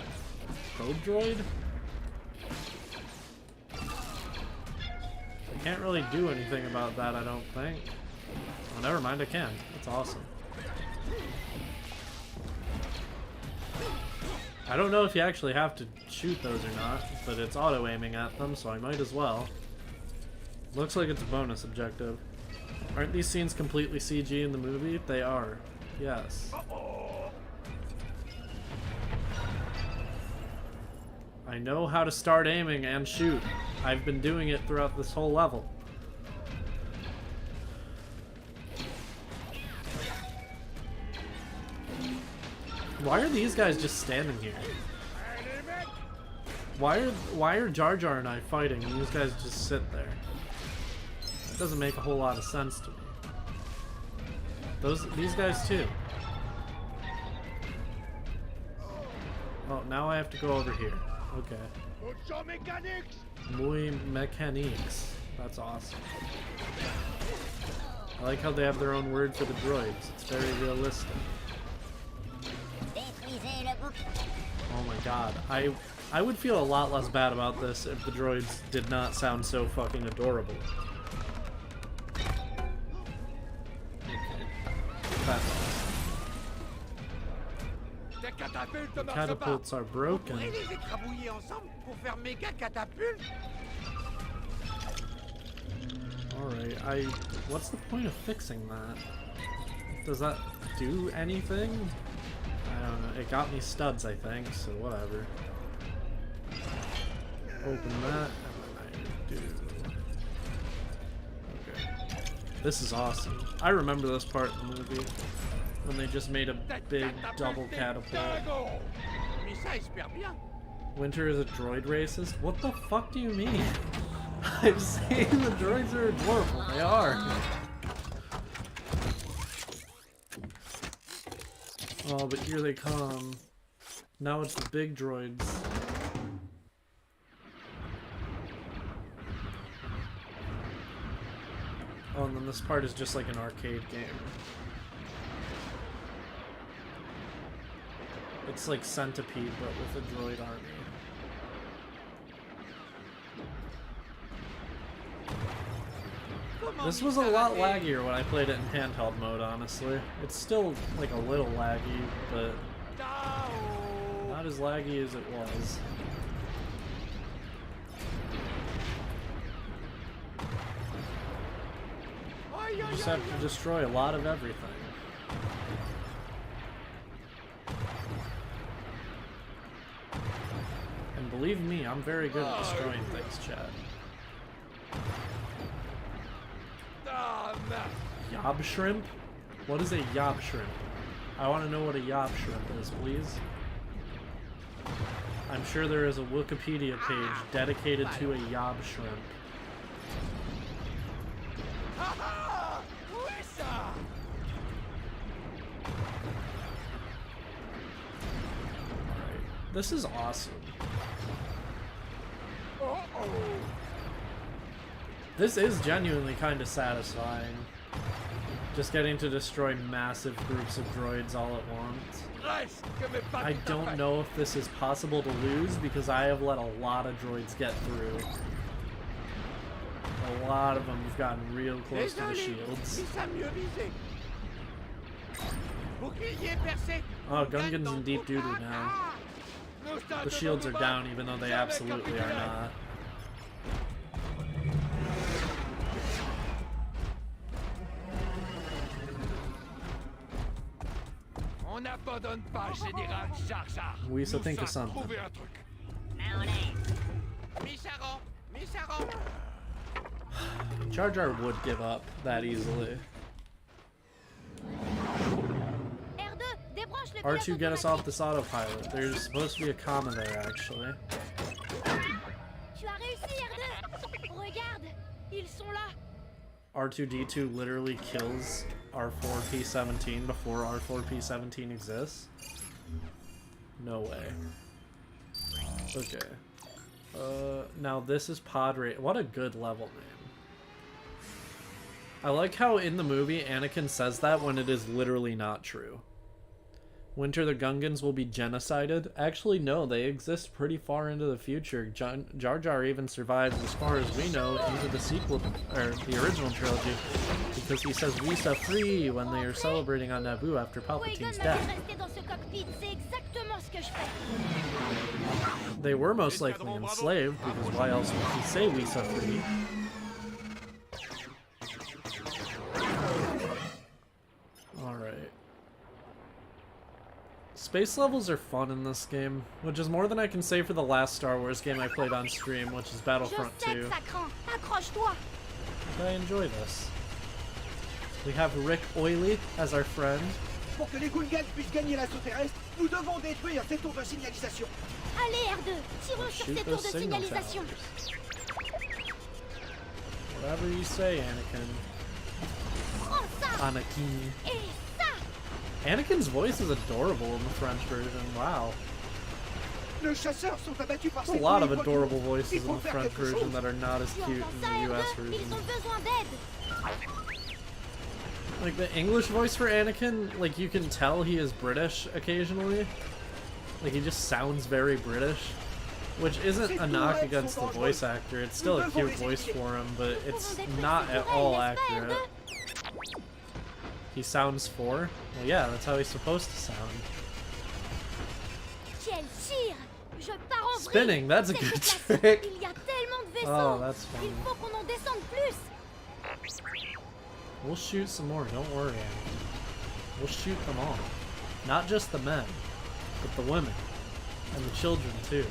probe droid? I can't really do anything about that, I don't think. Oh, never mind, I can. That's awesome. I don't know if you actually have to shoot those or not, but it's auto-aiming at them, so I might as well. Looks like it's a bonus objective. Aren't these scenes completely CG in the movie? They are. Yes. I know how to start aiming and shoot. I've been doing it throughout this whole level. Why are these guys just standing here? Why are Jar Jar and I fighting and these guys just sit there? It doesn't make a whole lot of sense to me. These guys too. Oh, now I have to go over here. Okay. Muy mechanics. That's awesome. I like how they have their own word for the droids. It's very realistic. Oh my god. I would feel a lot less bad about this if the droids did not sound so fucking adorable. Okay. That's awesome. The catapults are broken. Alright, what's the point of fixing that? Does that do anything? I don't know. It got me studs, I think, so whatever. Open that, and then I do. Okay. This is awesome. I remember this part in the movie. When they just made a big double catapult. Winter is a droid racist? What the fuck do you mean? I'm saying the droids are adorable. They are. Oh, but here they come. Now it's the big droids. Oh, and then this part is just like an arcade game. It's like Centipede, but with a droid army. This was a lot laggier when I played it in handheld mode, honestly. It's still like a little laggy, but not as laggy as it was. You just have to destroy a lot of everything. And believe me, I'm very good at destroying things, Chad. Yob shrimp? What is a yob shrimp? I want to know what a yob shrimp is, please. I'm sure there is a Wikipedia page dedicated to a yob shrimp. Ah, oui, ça. This is awesome. This is genuinely kind of satisfying. Just getting to destroy massive groups of droids all at once. I don't know if this is possible to lose because I have let a lot of droids get through. A lot of them have gotten real close to the shields. Oh, Gungan's in deep doo-doo now. The shields are down even though they absolutely are not. We used to think of something. Jar Jar would give up that easily. R2, get us off this autopilot. There's supposed to be a comma there, actually. R2-D2 literally kills R4-P17 before R4-P17 exists? No way. Okay. Now this is pod rate. What a good level name. I like how in the movie Anakin says that when it is literally not true. Winter the Gungans will be genocided? Actually, no, they exist pretty far into the future. Jar Jar even survives, as far as we know, into the sequel, or the original trilogy, because he says Risa free when they are celebrating on Naboo after Palpatine's death. They were most likely enslaved, because why else would he say Risa free? Alright. Space levels are fun in this game, which is more than I can say for the last Star Wars game I played on stream, which is Battlefront 2. I enjoy this. We have Rick Oily as our friend. Pour que les Gungans puissent gagner l'assaut terrestre, nous devons détruire ces tours de signalisation. Allez, R2, tirons sur ces tours de signalisation. Whatever you say, Anakin. Anakin. Anakin's voice is adorable in the French version. Wow. There's a lot of adorable voices in the French version that are not as cute in the US version. Like the English voice for Anakin, like you can tell he is British occasionally. Like he just sounds very British. Which isn't a knock against the voice actor. It's still a cute voice for him, but it's not at all accurate. He sounds 4? Well, yeah, that's how he's supposed to sound. Spinning, that's a good trick. Oh, that's funny. We'll shoot some more, don't worry, Annie. We'll shoot them all. Not just the men, but the women. And the children, too.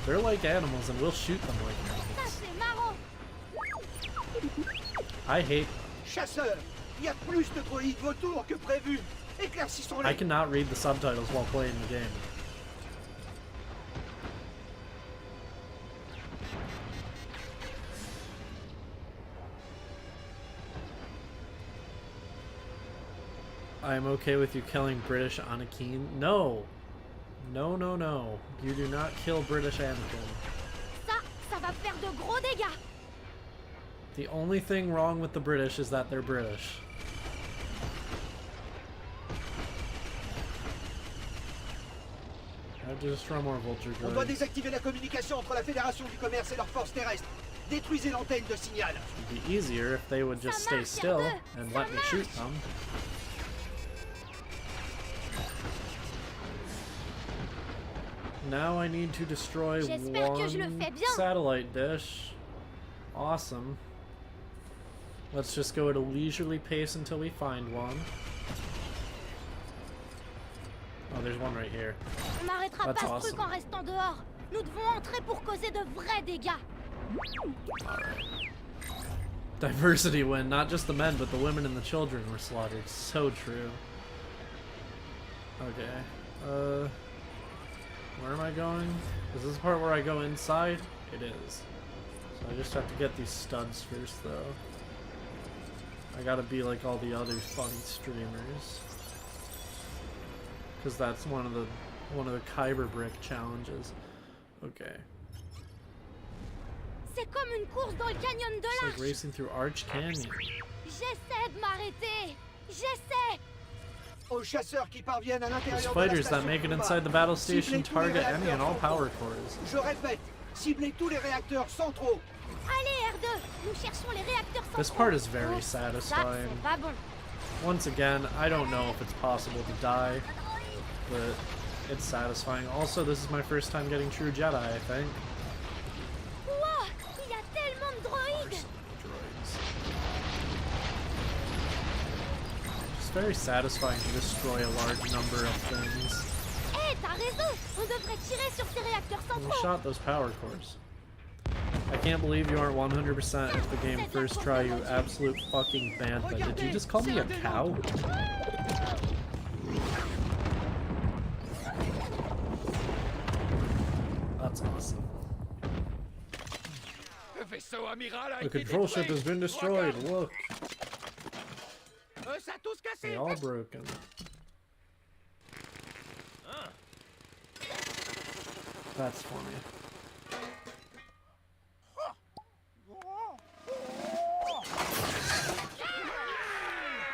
They're like animals, and we'll shoot them like animals. I hate them. I cannot read the subtitles while playing the game. I am okay with you killing British Anakin. No! No, no, no. You do not kill British Anakin. Ça va faire de gros dégâts. The only thing wrong with the British is that they're British. I have to destroy more vulture droids. On doit désactiver la communication entre la Fédération du Commerce et leurs forces terrestres. Détruisez l'antenne de signal. It'd be easier if they would just stay still and let me shoot them. Now I need to destroy one satellite dish. Awesome. Let's just go at a leisurely pace until we find one. Oh, there's one right here. On n'arrêtera pas ce truc en restant dehors. Nous devons entrer pour causer de vrais dégâts. Alright. Diversity win. Not just the men, but the women and the children were slaughtered. So true. Okay. Where am I going? Is this the part where I go inside? It is. So I just have to get these studs first, though. I gotta be like all the other funny streamers. Because that's one of the Kyber brick challenges. Okay. C'est comme une course dans le canyon de It's like l'Arche. racing through Arch Canyon. J'essaie de m'arrêter. J'essaie. Aux chasseurs qui parviennent à There's l'intérieur de la fighters that station make it de combat. inside the battle station, Ciblez tous les target any réacteurs and all centraux. power cores. Je répète, ciblez tous les réacteurs centraux. Allez, R2, nous cherchons les réacteurs centraux. This part is very Oups, ça, satisfying. c'est pas bon. Once again, I don't know if it's possible to die, but it's satisfying. Also, this is my first time getting true Jedi, I think. Wow, il y a tellement de droïdes. Droids. It's very satisfying to destroy a large number of things. Hé, t'as raison. On devrait tirer sur ces réacteurs We centraux. shot those power cores. I can't believe you aren't 100% if the game first try, you absolute fucking bantha. Did you just call me a cow? That's awesome. Le vaisseau amiral a The été control ship détruit. has been destroyed, Regarde. look. Ça a tous cassé. They all broken. That's funny.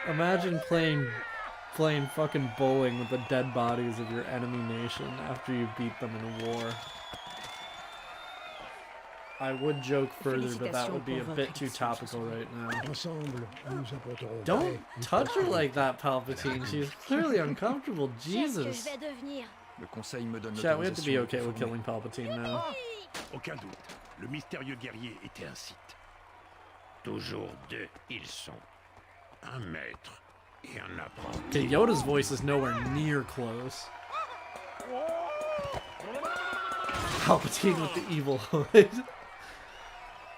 Imagine playing fucking bowling with the dead bodies of your enemy nation after you beat them in a war. I would joke further, but that would be a bit too topical right now. Don't touch her like that, Palpatine. She's clearly uncomfortable. Jesus. Je vais devenir. Le conseil me donne Chat, we have to be l'autorisation okay de with killing Palpatine now. Aucun doute. Le mystérieux guerrier était un Sith. Toujours deux, ils sont. Un maître et un apprenti. Okay, Yoda's voice is nowhere near close. Palpatine with the evil hood.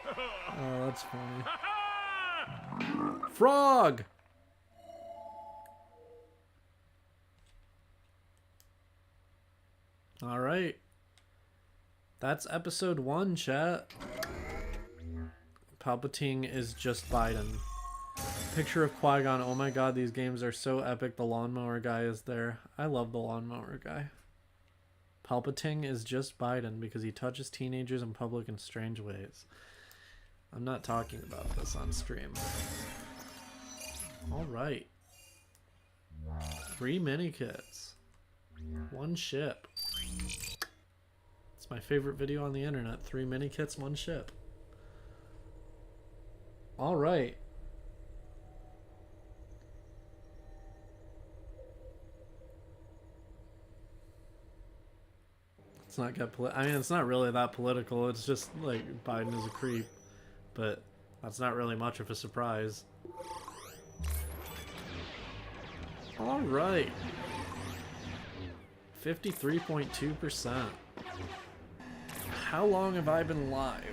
Oh, that's funny. Frog! Alright. That's episode 1, chat. Palpatine is just Biden. Picture of Qui-Gon. Oh my god, these games are so epic. The lawnmower guy is there. I love the lawnmower guy. Palpatine is just Biden because he touches teenagers in public in strange ways. I'm not talking about this on stream. Alright. 3 mini kits. 1 ship. It's my favorite video on the internet. 3 mini kits, 1 ship. Alright. Let's not get I mean, it's not really that political. It's just like Biden is a creep. But that's not really much of a surprise. Alright. 53.2%. How long have I been live?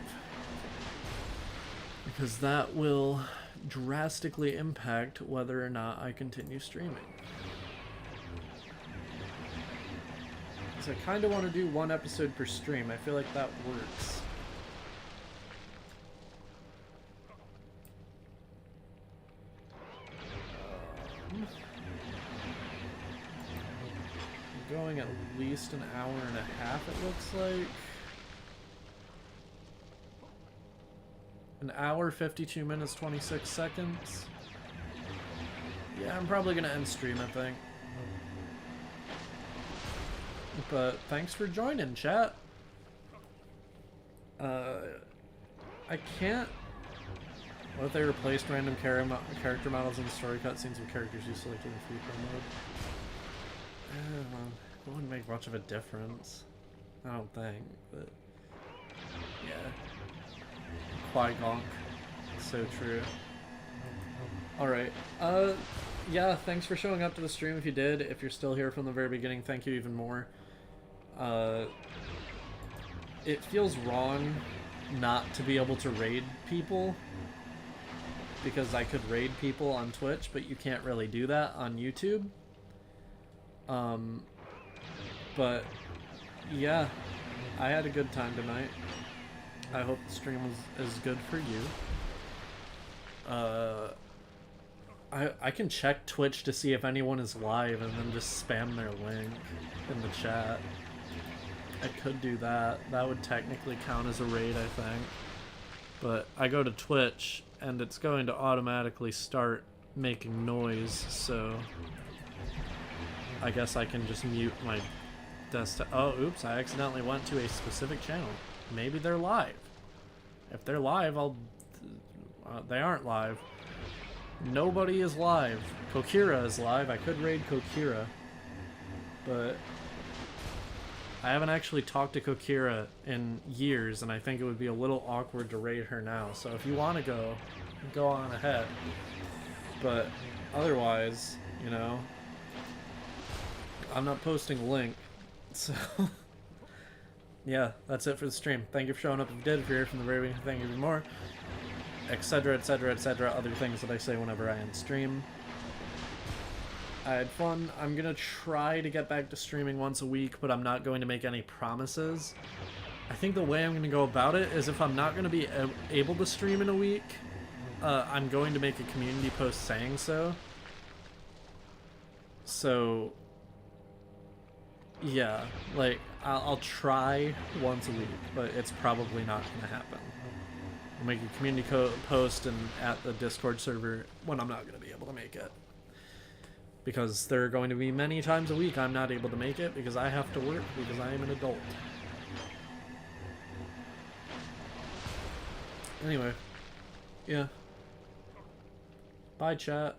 Because that will drastically impact whether or not I continue streaming. Because I kind of want to do 1 episode per stream. I feel like that works. Going at least an hour and a half, it looks like. An hour, 52 minutes, 26 seconds. Yeah, I'm probably gonna end stream, I think. But thanks for joining, chat. I can't... What if they replaced random character models in story cutscenes with characters you selected in free pro mode? It wouldn't make much of a difference. I don't think, but... Yeah. Qui-Gonk. So true. Alright. Yeah, thanks for showing up to the stream if you did. If you're still here from the very beginning, thank you even more. It feels wrong not to be able to raid people, because I could raid people on Twitch, but you can't really do that on YouTube. But yeah, I had a good time tonight. I hope the stream was as good for you. I can check Twitch to see if anyone is live and then just spam their link in the chat. I could do that. That would technically count as a raid, I think. But I go to Twitch and it's going to automatically start making noise, so I guess I can just mute my desktop. Oh, oops, I accidentally went to a specific channel. Maybe they're live. If they're live, I'll... they aren't live. Nobody is live. Kokira is live. I could raid Kokira, but I haven't actually talked to Kokira in years, and I think it would be a little awkward to raid her now. So if you want to go on ahead. But otherwise, you know, I'm not posting a link. So yeah, that's it for the stream. Thank you for showing up if you did. If you're here from the very beginning, thank you for more. Etc, etc, etc, other things that I say whenever I end stream. I had fun. I'm gonna try to get back to streaming once a week, but I'm not going to make any promises. I think the way I'm gonna go about it is if I'm not gonna be able to stream in a week, I'm going to make a community post saying so. So, yeah, like, I'll try once a week, but it's probably not gonna happen. I'll make a community post and at the Discord server when I'm not going to be able to make it. Because there are going to be many times a week I'm not able to make it because I have to work because I am an adult. Anyway, yeah. Bye, chat.